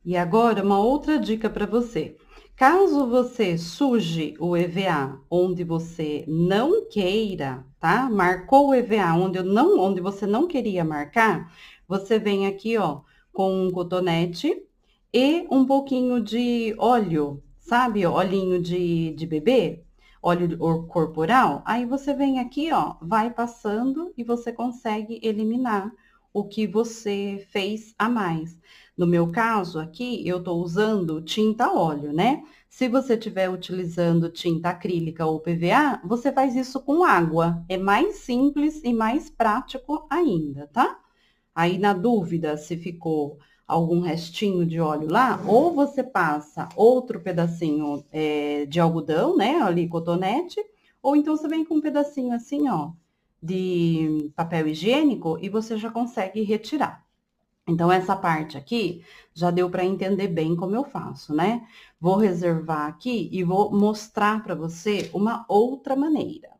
E agora, uma outra dica para você. Caso você suje o EVA onde você não queira, tá? Marcou o EVA onde você não queria marcar, você vem aqui, ó, com um cotonete e um pouquinho de óleo, sabe? Olhinho de bebê, óleo corporal. Aí você vem aqui, ó, vai passando e você consegue eliminar o que você fez a mais. No meu caso aqui, eu estou usando tinta óleo, né? Se você estiver utilizando tinta acrílica ou PVA, você faz isso com água. É mais simples e mais prático ainda, tá? Aí, na dúvida, se ficou algum restinho de óleo lá, ou você passa outro pedacinho de algodão, né? Ali, cotonete, ou então você vem com um pedacinho assim, ó, de papel higiênico e você já consegue retirar. Então, essa parte aqui já deu para entender bem como eu faço, né? Vou reservar aqui e vou mostrar para você uma outra maneira.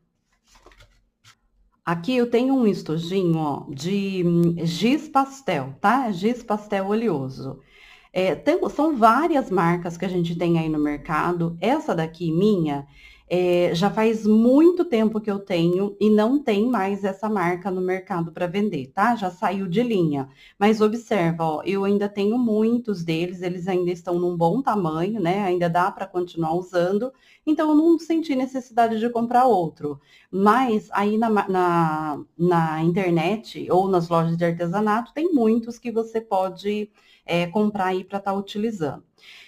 Aqui eu tenho um estojinho, ó, de giz pastel, tá? Giz pastel oleoso. São várias marcas que a gente tem aí no mercado. Essa daqui, minha, já faz muito tempo que eu tenho e não tem mais essa marca no mercado para vender, tá? Já saiu de linha. Mas observa, ó, eu ainda tenho muitos deles, eles ainda estão num bom tamanho, né? Ainda dá para continuar usando. Então, eu não senti necessidade de comprar outro. Mas aí na internet ou nas lojas de artesanato, tem muitos que você pode comprar aí para estar utilizando.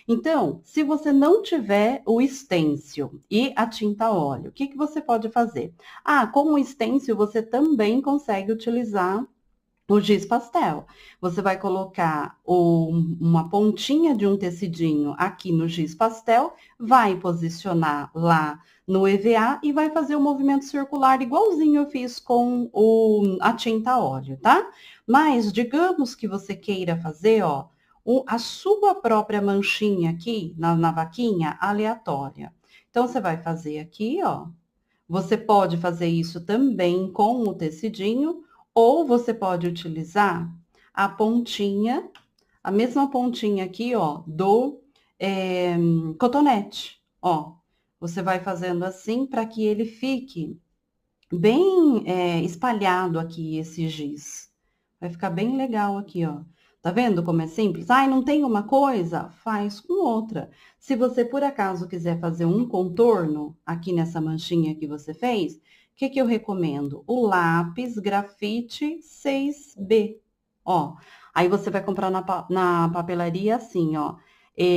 Então, se você não tiver o stencil e a tinta óleo, o que, que você pode fazer? Ah, com o stencil você também consegue utilizar o giz pastel. Você vai colocar uma pontinha de um tecidinho aqui no giz pastel, vai posicionar lá no EVA e vai fazer o movimento circular igualzinho eu fiz com a tinta óleo, tá? Mas digamos que você queira fazer, ó, a sua própria manchinha aqui na vaquinha aleatória. Então, você vai fazer aqui, ó. Você pode fazer isso também com o tecidinho, ou você pode utilizar a pontinha, a mesma pontinha aqui, ó, do cotonete, ó. Você vai fazendo assim para que ele fique bem espalhado aqui, esse giz. Vai ficar bem legal aqui, ó. Tá vendo como é simples? Ai, não tem uma coisa? Faz com outra. Se você, por acaso, quiser fazer um contorno aqui nessa manchinha que você fez, o que que eu recomendo? O lápis grafite 6B. Ó, aí você vai comprar na papelaria assim, ó.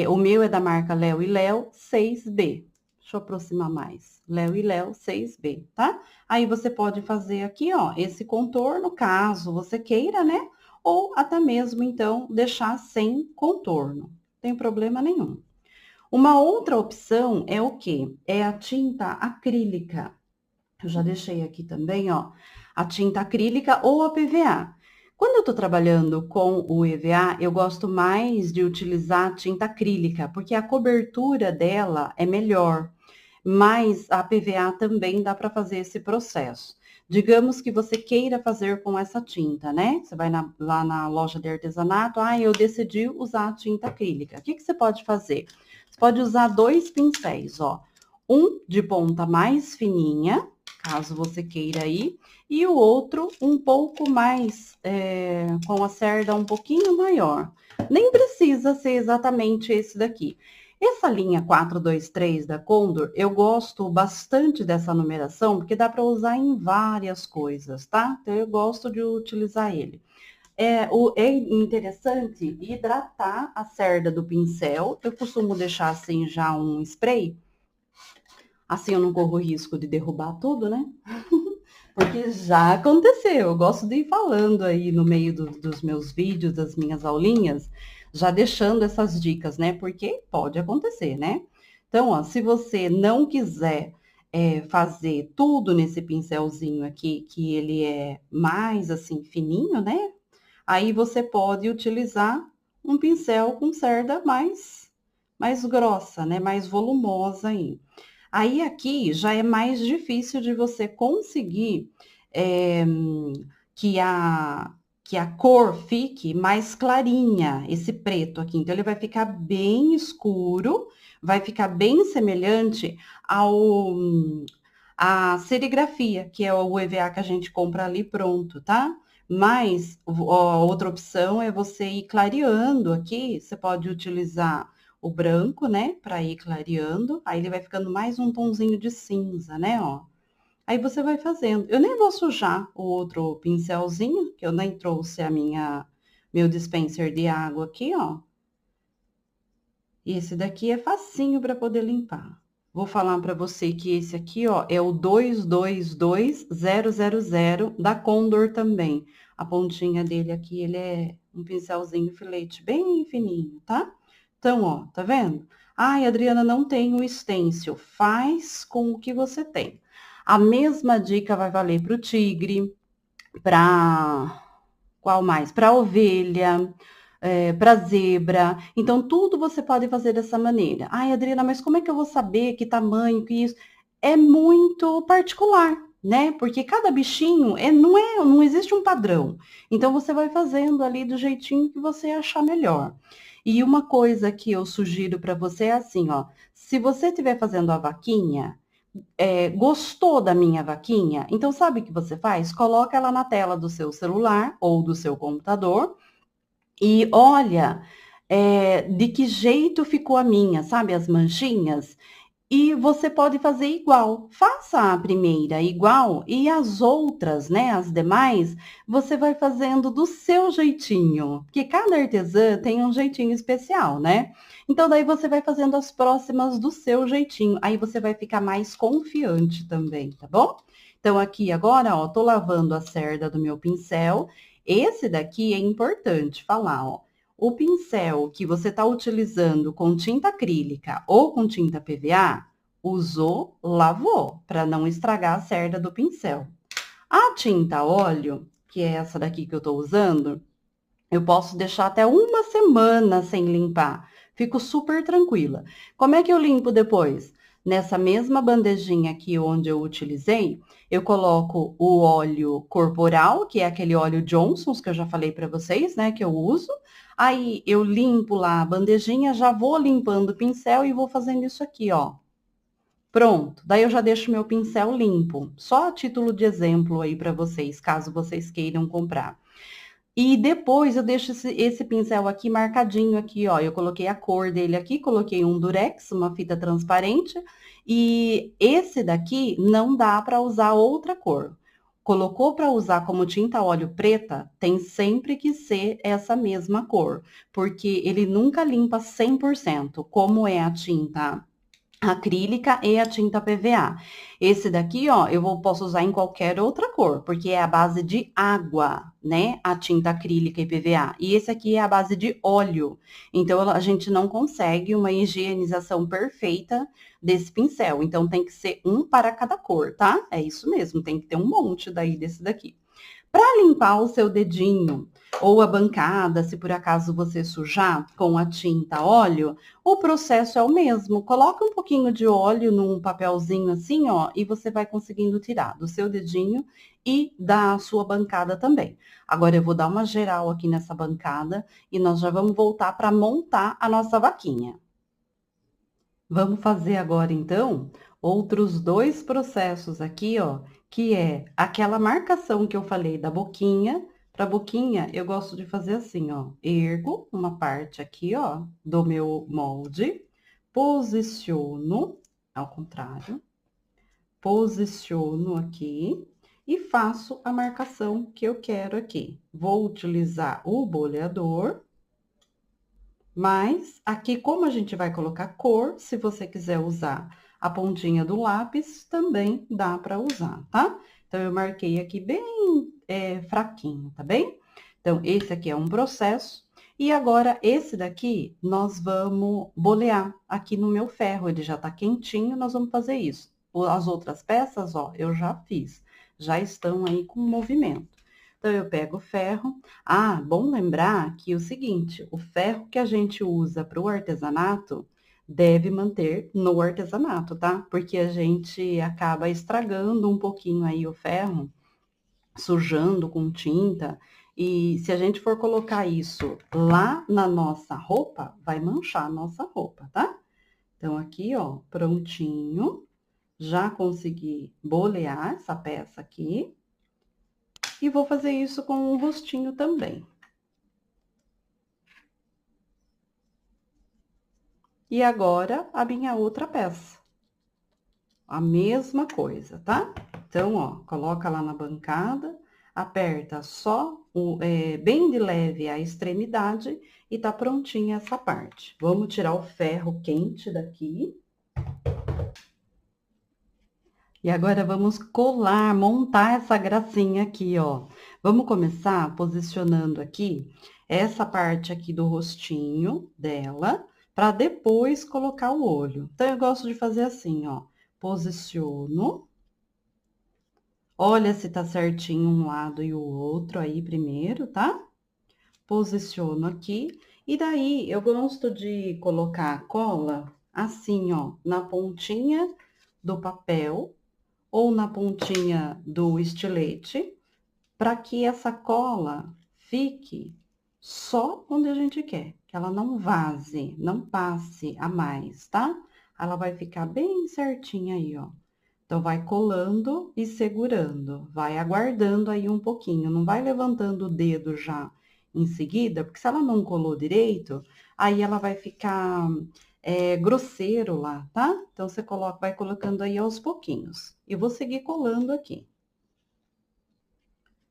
O meu é da marca Léo e Léo 6B. Deixa eu aproximar mais. Léo e Léo 6B, tá? Aí você pode fazer aqui, ó, esse contorno, caso você queira, né? Ou até mesmo, então, deixar sem contorno. Não tem problema nenhum. Uma outra opção é o quê? É a tinta acrílica. Eu já deixei aqui também, ó, a tinta acrílica ou a PVA. Quando eu tô trabalhando com o EVA, eu gosto mais de utilizar a tinta acrílica, porque a cobertura dela é melhor. Mas a PVA também dá para fazer esse processo. Digamos que você queira fazer com essa tinta, né? Você vai lá na loja de artesanato, eu decidi usar a tinta acrílica. O que, que você pode fazer? Você pode usar 2 pincéis, ó. Um de ponta mais fininha, caso você queira aí, e o outro um pouco mais, com a cerda um pouquinho maior. Nem precisa ser exatamente esse daqui. Essa linha 423 da Condor, eu gosto bastante dessa numeração, porque dá para usar em várias coisas, tá? Então, eu gosto de utilizar ele. É interessante hidratar a cerda do pincel. Eu costumo deixar assim já um spray, assim eu não corro risco de derrubar tudo, né? Porque já aconteceu. Eu gosto de ir falando aí no meio dos meus vídeos, das minhas aulinhas, já deixando essas dicas, né? Porque pode acontecer, né? Então, ó, se você não quiser fazer tudo nesse pincelzinho aqui, que ele é mais assim fininho, né? Aí você pode utilizar um pincel com cerda mais grossa, né? Mais volumosa aí. Aí aqui já é mais difícil de você conseguir é, que a, que a cor fique mais clarinha, esse preto aqui. Então, ele vai ficar bem escuro, vai ficar bem semelhante ao a serigrafia, que é o EVA que a gente compra ali pronto, tá? Mas ó, outra opção é você ir clareando aqui. Você pode utilizar o branco, né, para ir clareando. Aí ele vai ficando mais um tonzinho de cinza, né, ó. Aí você vai fazendo. Eu nem vou sujar o outro pincelzinho, que eu nem trouxe meu dispenser de água aqui, ó. E esse daqui é facinho para poder limpar. Vou falar para você que esse aqui, ó, é o 222000 da Condor também. A pontinha dele aqui, ele é um pincelzinho filete bem fininho, tá? Então, ó, tá vendo? Ai, Adriana, não tem o stencil. Faz com o que você tem. A mesma dica vai valer para o tigre, para qual mais? Para ovelha, para zebra. Então, tudo você pode fazer dessa maneira. Ai, Adriana, mas como é que eu vou saber que tamanho, que isso? É muito particular, né? Porque cada bichinho não existe um padrão. Então, você vai fazendo ali do jeitinho que você achar melhor. E uma coisa que eu sugiro para você é assim, ó. Se você estiver fazendo a vaquinha, gostou da minha vaquinha? Então, sabe o que você faz? Coloca ela na tela do seu celular ou do seu computador e olha de que jeito ficou a minha, sabe? As manchinhas. E você pode fazer igual. Faça a primeira igual e as outras, né, as demais, você vai fazendo do seu jeitinho, porque cada artesã tem um jeitinho especial, né? Então daí você vai fazendo as próximas do seu jeitinho. Aí você vai ficar mais confiante também, tá bom? Então aqui agora, ó, tô lavando a cerda do meu pincel. Esse daqui é importante falar, ó. O pincel que você está utilizando com tinta acrílica ou com tinta PVA, usou, lavou, para não estragar a cerda do pincel. A tinta óleo, que é essa daqui que eu estou usando, eu posso deixar até uma semana sem limpar. Fico super tranquila. Como é que eu limpo depois? Nessa mesma bandejinha aqui onde eu utilizei, eu coloco o óleo corporal, que é aquele óleo Johnson's que eu já falei para vocês, né, que eu uso. Aí eu limpo lá a bandejinha, já vou limpando o pincel e vou fazendo isso aqui, ó. Pronto, daí eu já deixo meu pincel limpo, só a título de exemplo aí para vocês, caso vocês queiram comprar. E depois eu deixo esse pincel aqui marcadinho aqui, ó. Eu coloquei a cor dele aqui, coloquei um durex, uma fita transparente, e esse daqui não dá para usar outra cor. Colocou para usar como tinta óleo preta, tem sempre que ser essa mesma cor, porque ele nunca limpa 100%, como é a tinta acrílica e a tinta PVA. Esse daqui, ó, posso usar em qualquer outra cor, porque é a base de água, né? A tinta acrílica e PVA. E esse aqui é a base de óleo. Então, a gente não consegue uma higienização perfeita desse pincel. Então, tem que ser um para cada cor, tá? É isso mesmo, tem que ter um monte daí desse daqui. Para limpar o seu dedinho ou a bancada, se por acaso você sujar com a tinta óleo, o processo é o mesmo. Coloca um pouquinho de óleo num papelzinho assim, ó, e você vai conseguindo tirar do seu dedinho e da sua bancada também. Agora eu vou dar uma geral aqui nessa bancada e nós já vamos voltar para montar a nossa vaquinha. Vamos fazer agora, então, outros dois processos aqui, ó, que é aquela marcação que eu falei da boquinha. Para boquinha, eu gosto de fazer assim, ó, ergo uma parte aqui, ó, do meu molde, posiciono, ao contrário, posiciono aqui e faço a marcação que eu quero aqui. Vou utilizar o boleador. Mas aqui, como a gente vai colocar cor, se você quiser usar a pontinha do lápis, também dá para usar, tá? Então, eu marquei aqui bem fraquinho, tá bem? Então, esse aqui é um processo. E agora, esse daqui, nós vamos bolear aqui no meu ferro. Ele já tá quentinho, nós vamos fazer isso. As outras peças, ó, eu já fiz. Já estão aí com movimento. Então, eu pego o ferro. Ah, bom lembrar que o seguinte, o ferro que a gente usa para o artesanato deve manter no artesanato, tá? Porque a gente acaba estragando um pouquinho aí o ferro, sujando com tinta, e se a gente for colocar isso lá na nossa roupa, vai manchar a nossa roupa, tá? Então, aqui, ó, prontinho. Já consegui bolear essa peça aqui. E vou fazer isso com o rostinho também. E agora, a minha outra peça. A mesma coisa, tá? Então, ó, coloca lá na bancada, aperta só bem de leve a extremidade e tá prontinha essa parte. Vamos tirar o ferro quente daqui. E agora vamos colar, montar essa gracinha aqui, ó. Vamos começar posicionando aqui essa parte aqui do rostinho dela, para depois colocar o olho. Então, eu gosto de fazer assim, ó. Posiciono. Olha se tá certinho um lado e o outro aí primeiro, tá? Posiciono aqui. E daí, eu gosto de colocar a cola assim, ó, na pontinha do papel ou na pontinha do estilete, para que essa cola fique só onde a gente quer, que ela não vaze, não passe a mais, tá? Ela vai ficar bem certinha aí, ó. Então, vai colando e segurando, vai aguardando aí um pouquinho, não vai levantando o dedo já em seguida, porque se ela não colou direito, aí ela vai ficar grosseiro lá, tá? Então, você coloca, vai colocando aí aos pouquinhos. E vou seguir colando aqui.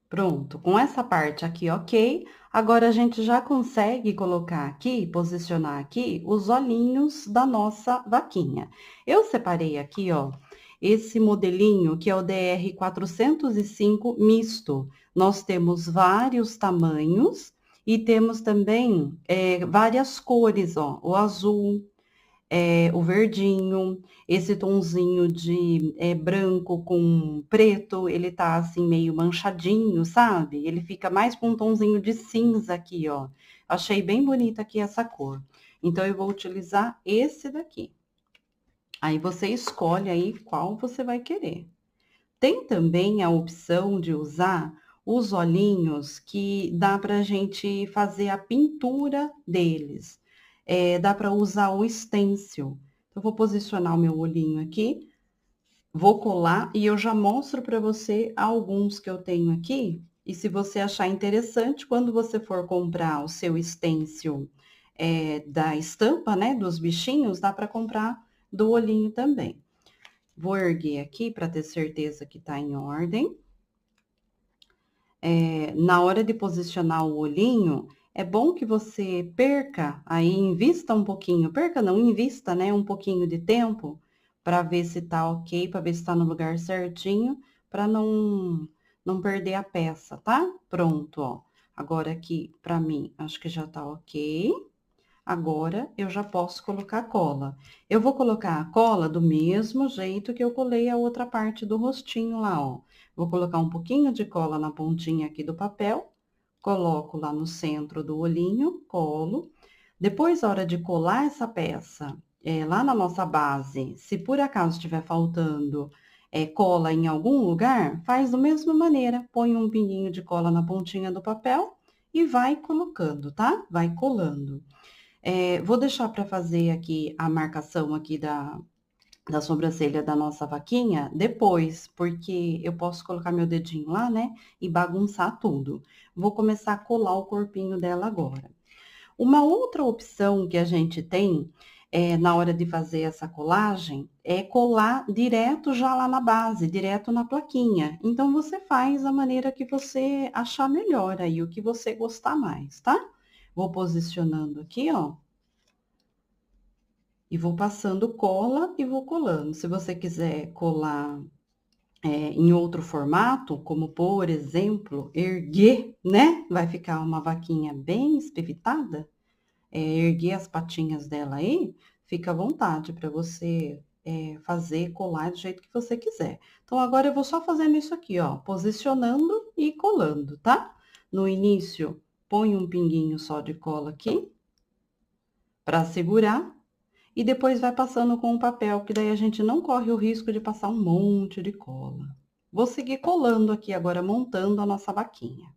Pronto, com essa parte aqui, ok. Agora, a gente já consegue colocar aqui, posicionar aqui, os olhinhos da nossa vaquinha. Eu separei aqui, ó, esse modelinho, que é o DR 405 misto. Nós temos vários tamanhos e temos também várias cores, ó, o azul, o verdinho, esse tonzinho de branco com preto, ele tá assim meio manchadinho, sabe? Ele fica mais com um tonzinho de cinza aqui, ó. Achei bem bonita aqui essa cor. Então, eu vou utilizar esse daqui. Aí, você escolhe aí qual você vai querer. Tem também a opção de usar os olhinhos que dá pra gente fazer a pintura deles. Dá para usar o stencil. Eu vou posicionar o meu olhinho aqui, vou colar e eu já mostro para você alguns que eu tenho aqui. E se você achar interessante, quando você for comprar o seu stencil da estampa, né, dos bichinhos, dá para comprar do olhinho também. Vou erguer aqui para ter certeza que tá em ordem. Na hora de posicionar o olhinho, é bom que você perca, aí invista um pouquinho, perca não, invista, né, um pouquinho de tempo para ver se tá ok, para ver se tá no lugar certinho, para não perder a peça, tá? Pronto, ó. Agora aqui, para mim, acho que já tá ok. Agora, eu já posso colocar cola. Eu vou colocar a cola do mesmo jeito que eu colei a outra parte do rostinho lá, ó. Vou colocar um pouquinho de cola na pontinha aqui do papel, coloco lá no centro do olhinho, colo. Depois, na hora de colar essa peça, lá na nossa base, se por acaso estiver faltando cola em algum lugar, faz da mesma maneira, põe um pinguinho de cola na pontinha do papel e vai colocando, tá? Vai colando. Vou deixar para fazer aqui a marcação aqui da sobrancelha da nossa vaquinha depois, porque eu posso colocar meu dedinho lá, né, e bagunçar tudo. Vou começar a colar o corpinho dela agora. Uma outra opção que a gente tem na hora de fazer essa colagem é colar direto já lá na base, direto na plaquinha. Então, você faz a maneira que você achar melhor aí, o que você gostar mais, tá? Vou posicionando aqui, ó. E vou passando cola e vou colando. Se você quiser colar em outro formato, como por exemplo, erguer, né? Vai ficar uma vaquinha bem espivitada. Erguer as patinhas dela aí, fica à vontade para você fazer, colar do jeito que você quiser. Então, agora eu vou só fazendo isso aqui, ó, posicionando e colando, tá? No início, põe um pinguinho só de cola aqui, para segurar. e depois vai passando com o papel, que daí a gente não corre o risco de passar um monte de cola. Vou seguir colando aqui agora, montando a nossa vaquinha.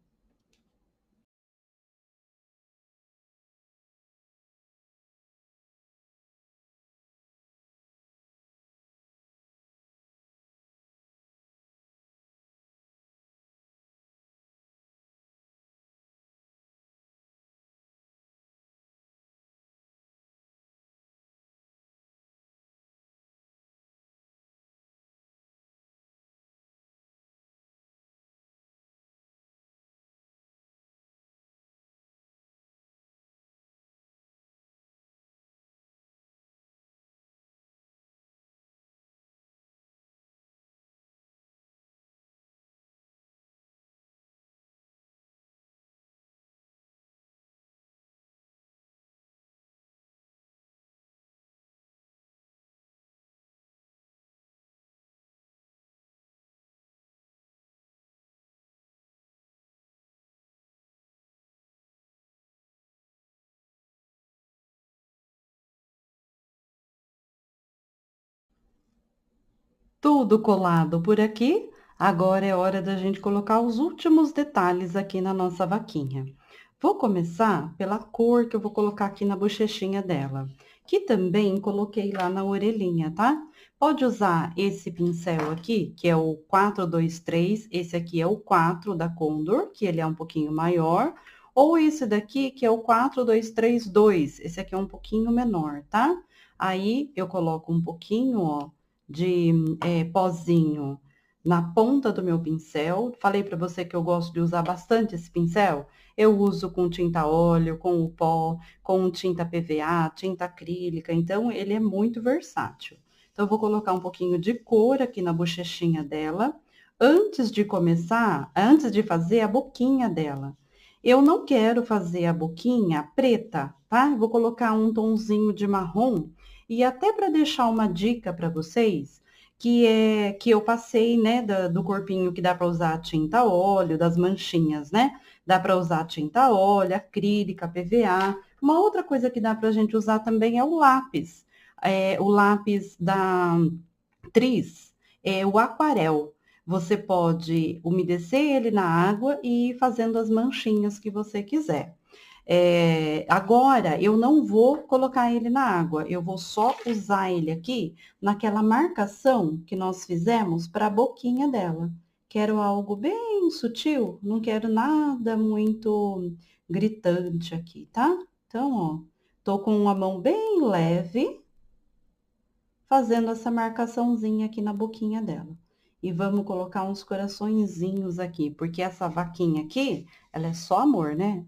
Tudo colado por aqui. Agora é hora da gente colocar os últimos detalhes aqui na nossa vaquinha. Vou começar pela cor que eu vou colocar aqui na bochechinha dela, que também coloquei lá na orelhinha, tá? Pode usar esse pincel aqui, que é o 423, esse aqui é o 4 da Condor, que ele é um pouquinho maior, ou esse daqui, que é o 4232, esse aqui é um pouquinho menor, tá? Aí, eu coloco um pouquinho, ó, de pozinho na ponta do meu pincel. Falei para você que eu gosto de usar bastante esse pincel. Eu uso com tinta óleo, com o pó, com tinta PVA, tinta acrílica, então ele é muito versátil. Então, eu vou colocar um pouquinho de cor aqui na bochechinha dela, antes de começar, antes de fazer a boquinha dela. Eu não quero fazer a boquinha preta, tá? Eu vou colocar um tonzinho de marrom e até para deixar uma dica para vocês, que é que eu passei, né, do corpinho que dá para usar tinta óleo, das manchinhas, né? Dá para usar tinta óleo, acrílica, PVA. Uma outra coisa que dá para a gente usar também é o lápis. O lápis da Tris, é o aquarel. Você pode umedecer ele na água e ir fazendo as manchinhas que você quiser. Agora, eu não vou colocar ele na água, eu vou só usar ele aqui naquela marcação que nós fizemos para a boquinha dela. Quero algo bem sutil, não quero nada muito gritante aqui, tá? Então, ó, tô com uma mão bem leve, fazendo essa marcaçãozinha aqui na boquinha dela. E vamos colocar uns coraçõezinhos aqui, porque essa vaquinha aqui, ela é só amor, né?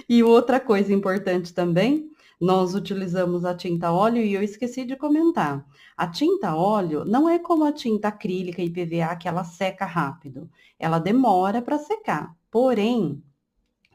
E outra coisa importante também, nós utilizamos a tinta óleo e eu esqueci de comentar. A tinta óleo não é como a tinta acrílica e PVA que ela seca rápido. Ela demora para secar. Porém,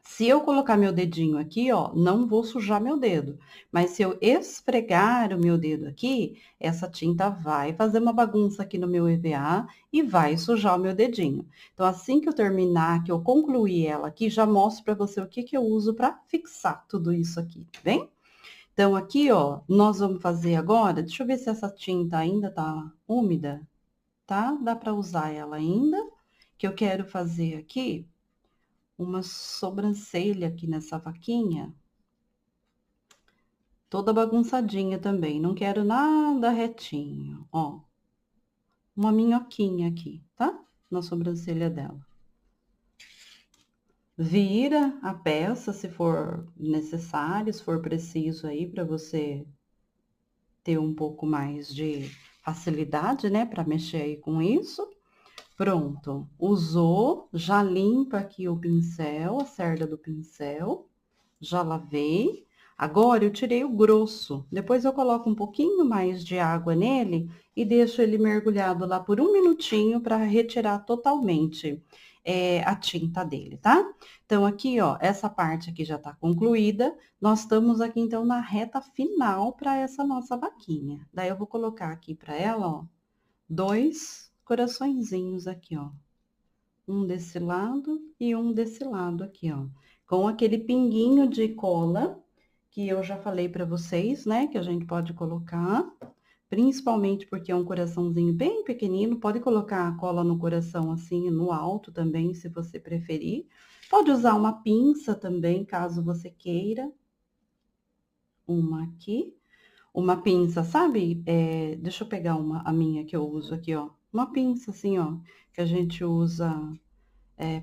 se eu colocar meu dedinho aqui, ó, não vou sujar meu dedo. Mas se eu esfregar o meu dedo aqui, essa tinta vai fazer uma bagunça aqui no meu EVA e vai sujar o meu dedinho. Então, assim que eu terminar, que eu concluir ela aqui, já mostro para você o que que eu uso para fixar tudo isso aqui, tá bem? Então, aqui, ó, nós vamos fazer agora, deixa eu ver se essa tinta ainda tá úmida, tá? Dá para usar ela ainda, que eu quero fazer aqui uma sobrancelha aqui nessa vaquinha, toda bagunçadinha também. Não quero nada retinho, ó. Uma minhoquinha aqui, tá? Na sobrancelha dela. Vira a peça se for necessário, se for preciso aí para você ter um pouco mais de facilidade, né, para mexer aí com isso. Pronto, usou, já limpa aqui o pincel, a cerda do pincel, já lavei. Agora eu tirei o grosso, depois eu coloco um pouquinho mais de água nele e deixo ele mergulhado lá por um minutinho para retirar totalmente a tinta dele, tá? Então, aqui, ó, essa parte aqui já tá concluída. Nós estamos aqui, então, na reta final para essa nossa vaquinha. Daí, eu vou colocar aqui para ela, ó, dois coraçõezinhos aqui, ó. Um desse lado e um desse lado aqui, ó. Com aquele pinguinho de cola que eu já falei para vocês, né, que a gente pode colocar, principalmente porque é um coraçãozinho bem pequenino, pode colocar a cola no coração assim, no alto também, se você preferir. Pode usar uma pinça também, caso você queira. Uma aqui. Uma pinça, sabe? Deixa eu pegar a minha que eu uso aqui, ó. Uma pinça assim, ó, que a gente usa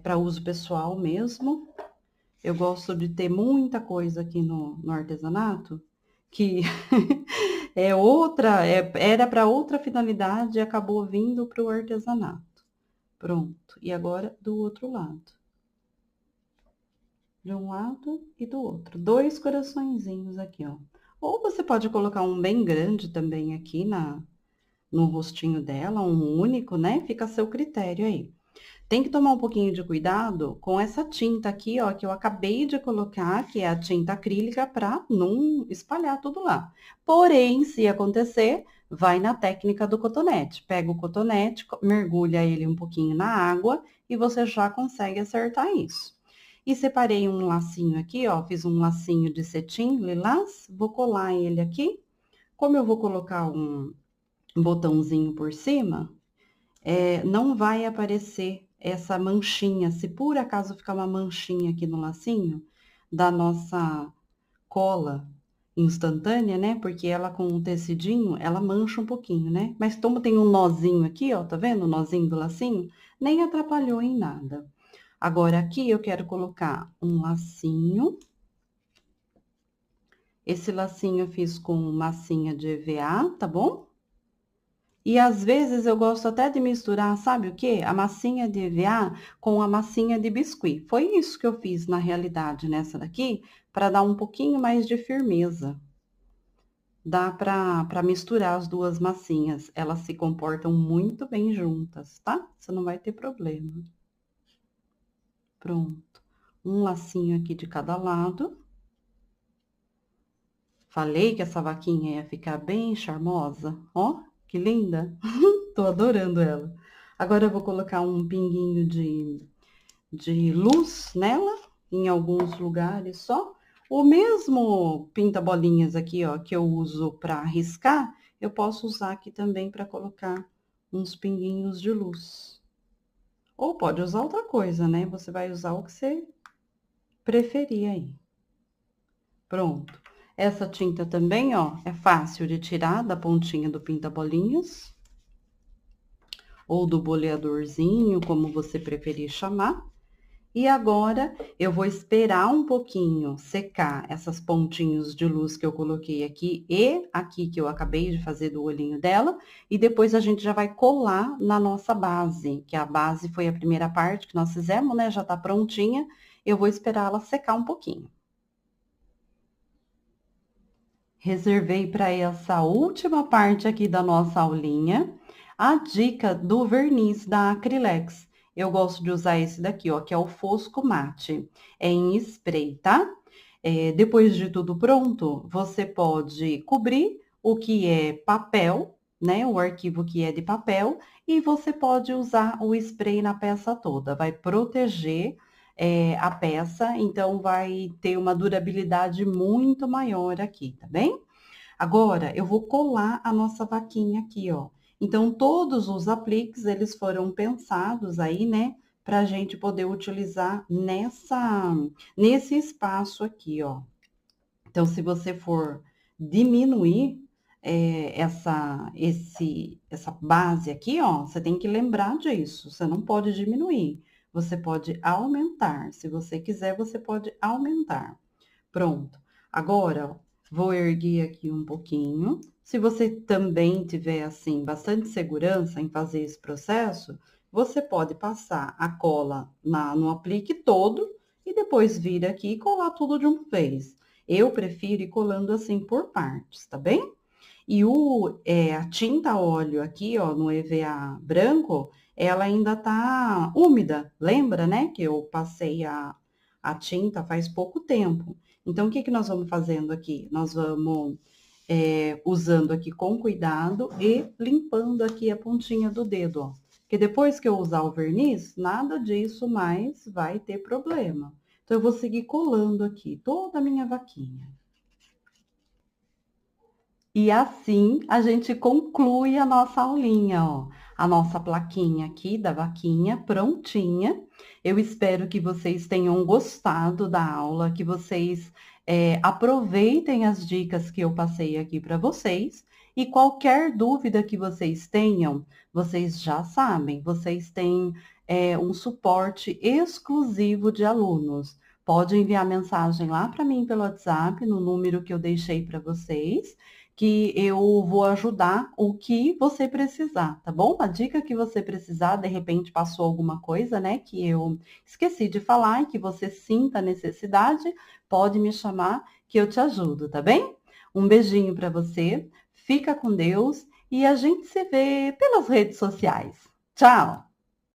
para uso pessoal mesmo. Eu gosto de ter muita coisa aqui no artesanato que era para outra finalidade e acabou vindo para o artesanato. Pronto. E agora do outro lado. De um lado e do outro. Dois coraçõezinhos aqui, ó. Ou você pode colocar um bem grande também aqui no rostinho dela, um único, né? Fica a seu critério aí. Tem que tomar um pouquinho de cuidado com essa tinta aqui, ó, que eu acabei de colocar, que é a tinta acrílica, para não espalhar tudo lá. Porém, se acontecer, vai na técnica do cotonete. Pega o cotonete, mergulha ele um pouquinho na água e você já consegue acertar isso. E separei um lacinho aqui, ó, fiz um lacinho de cetim lilás, vou colar ele aqui. Como eu vou colocar um botãozinho por cima, não vai aparecer essa manchinha. Se por acaso ficar uma manchinha aqui no lacinho da nossa cola instantânea, né? Porque ela com o tecidinho, ela mancha um pouquinho, né? Mas como tem um nozinho aqui, ó, tá vendo o nozinho do lacinho? Nem atrapalhou em nada. Agora, aqui eu quero colocar um lacinho. Esse lacinho eu fiz com massinha de EVA, tá bom? E às vezes eu gosto até de misturar, sabe o quê? A massinha de EVA com a massinha de biscuit. Foi isso que eu fiz na realidade nessa daqui, para dar um pouquinho mais de firmeza. Dá para misturar as duas massinhas. Elas se comportam muito bem juntas, tá? Você não vai ter problema. Pronto. Um lacinho aqui de cada lado. Falei que essa vaquinha ia ficar bem charmosa. Ó, que linda! Tô adorando ela. Agora eu vou colocar um pinguinho de luz nela, em alguns lugares só. O mesmo pinta-bolinhas aqui, ó, que eu uso para riscar, eu posso usar aqui também para colocar uns pinguinhos de luz. Ou pode usar outra coisa, né? Você vai usar o que você preferir aí. Pronto. Essa tinta também, ó, é fácil de tirar da pontinha do pinta-bolinhas. Ou do boleadorzinho, como você preferir chamar. E agora, eu vou esperar um pouquinho secar essas pontinhos de luz que eu coloquei aqui e aqui que eu acabei de fazer do olhinho dela. E depois a gente já vai colar na nossa base, que a base foi a primeira parte que nós fizemos, né? Já tá prontinha. Eu vou esperar ela secar um pouquinho. Reservei para essa última parte aqui da nossa aulinha a dica do verniz da Acrylex. Eu gosto de usar esse daqui, ó, que é o Fosco Mate. É em spray, tá? Depois de tudo pronto, você pode cobrir o que é papel, né? O arquivo que é de papel, e você pode usar o spray na peça toda. Vai proteger a peça, então vai ter uma durabilidade muito maior aqui, tá bem? Agora, eu vou colar a nossa vaquinha aqui, ó. Então, todos os apliques, eles foram pensados aí, né, pra gente poder utilizar nesse espaço aqui, ó. Então, se você for diminuir essa base aqui, ó, você tem que lembrar disso, você não pode diminuir, você pode aumentar. Se você quiser, você pode aumentar. Pronto. Agora, ó, vou erguer aqui um pouquinho. Se você também tiver, assim, bastante segurança em fazer esse processo, você pode passar a cola no aplique todo e depois vir aqui e colar tudo de uma vez. Eu prefiro ir colando assim por partes, tá bem? E a tinta óleo aqui, ó, no EVA branco, ela ainda tá úmida. Lembra, né, que eu passei a tinta faz pouco tempo. Então, o que que nós vamos fazendo aqui? Nós vamos usando aqui com cuidado e limpando aqui a pontinha do dedo, ó. Porque depois que eu usar o verniz, nada disso mais vai ter problema. Então, eu vou seguir colando aqui toda a minha vaquinha. E assim a gente conclui a nossa aulinha, ó. A nossa plaquinha aqui da vaquinha prontinha. Eu espero que vocês tenham gostado da aula, que vocês aproveitem as dicas que eu passei aqui para vocês. E qualquer dúvida que vocês tenham, vocês já sabem, vocês têm um suporte exclusivo de alunos. Pode enviar mensagem lá para mim pelo WhatsApp, no número que eu deixei para vocês, que eu vou ajudar o que você precisar, tá bom? A dica que você precisar, de repente passou alguma coisa, né, que eu esqueci de falar e que você sinta necessidade, pode me chamar que eu te ajudo, tá bem? Um beijinho para você, fica com Deus e a gente se vê pelas redes sociais. Tchau!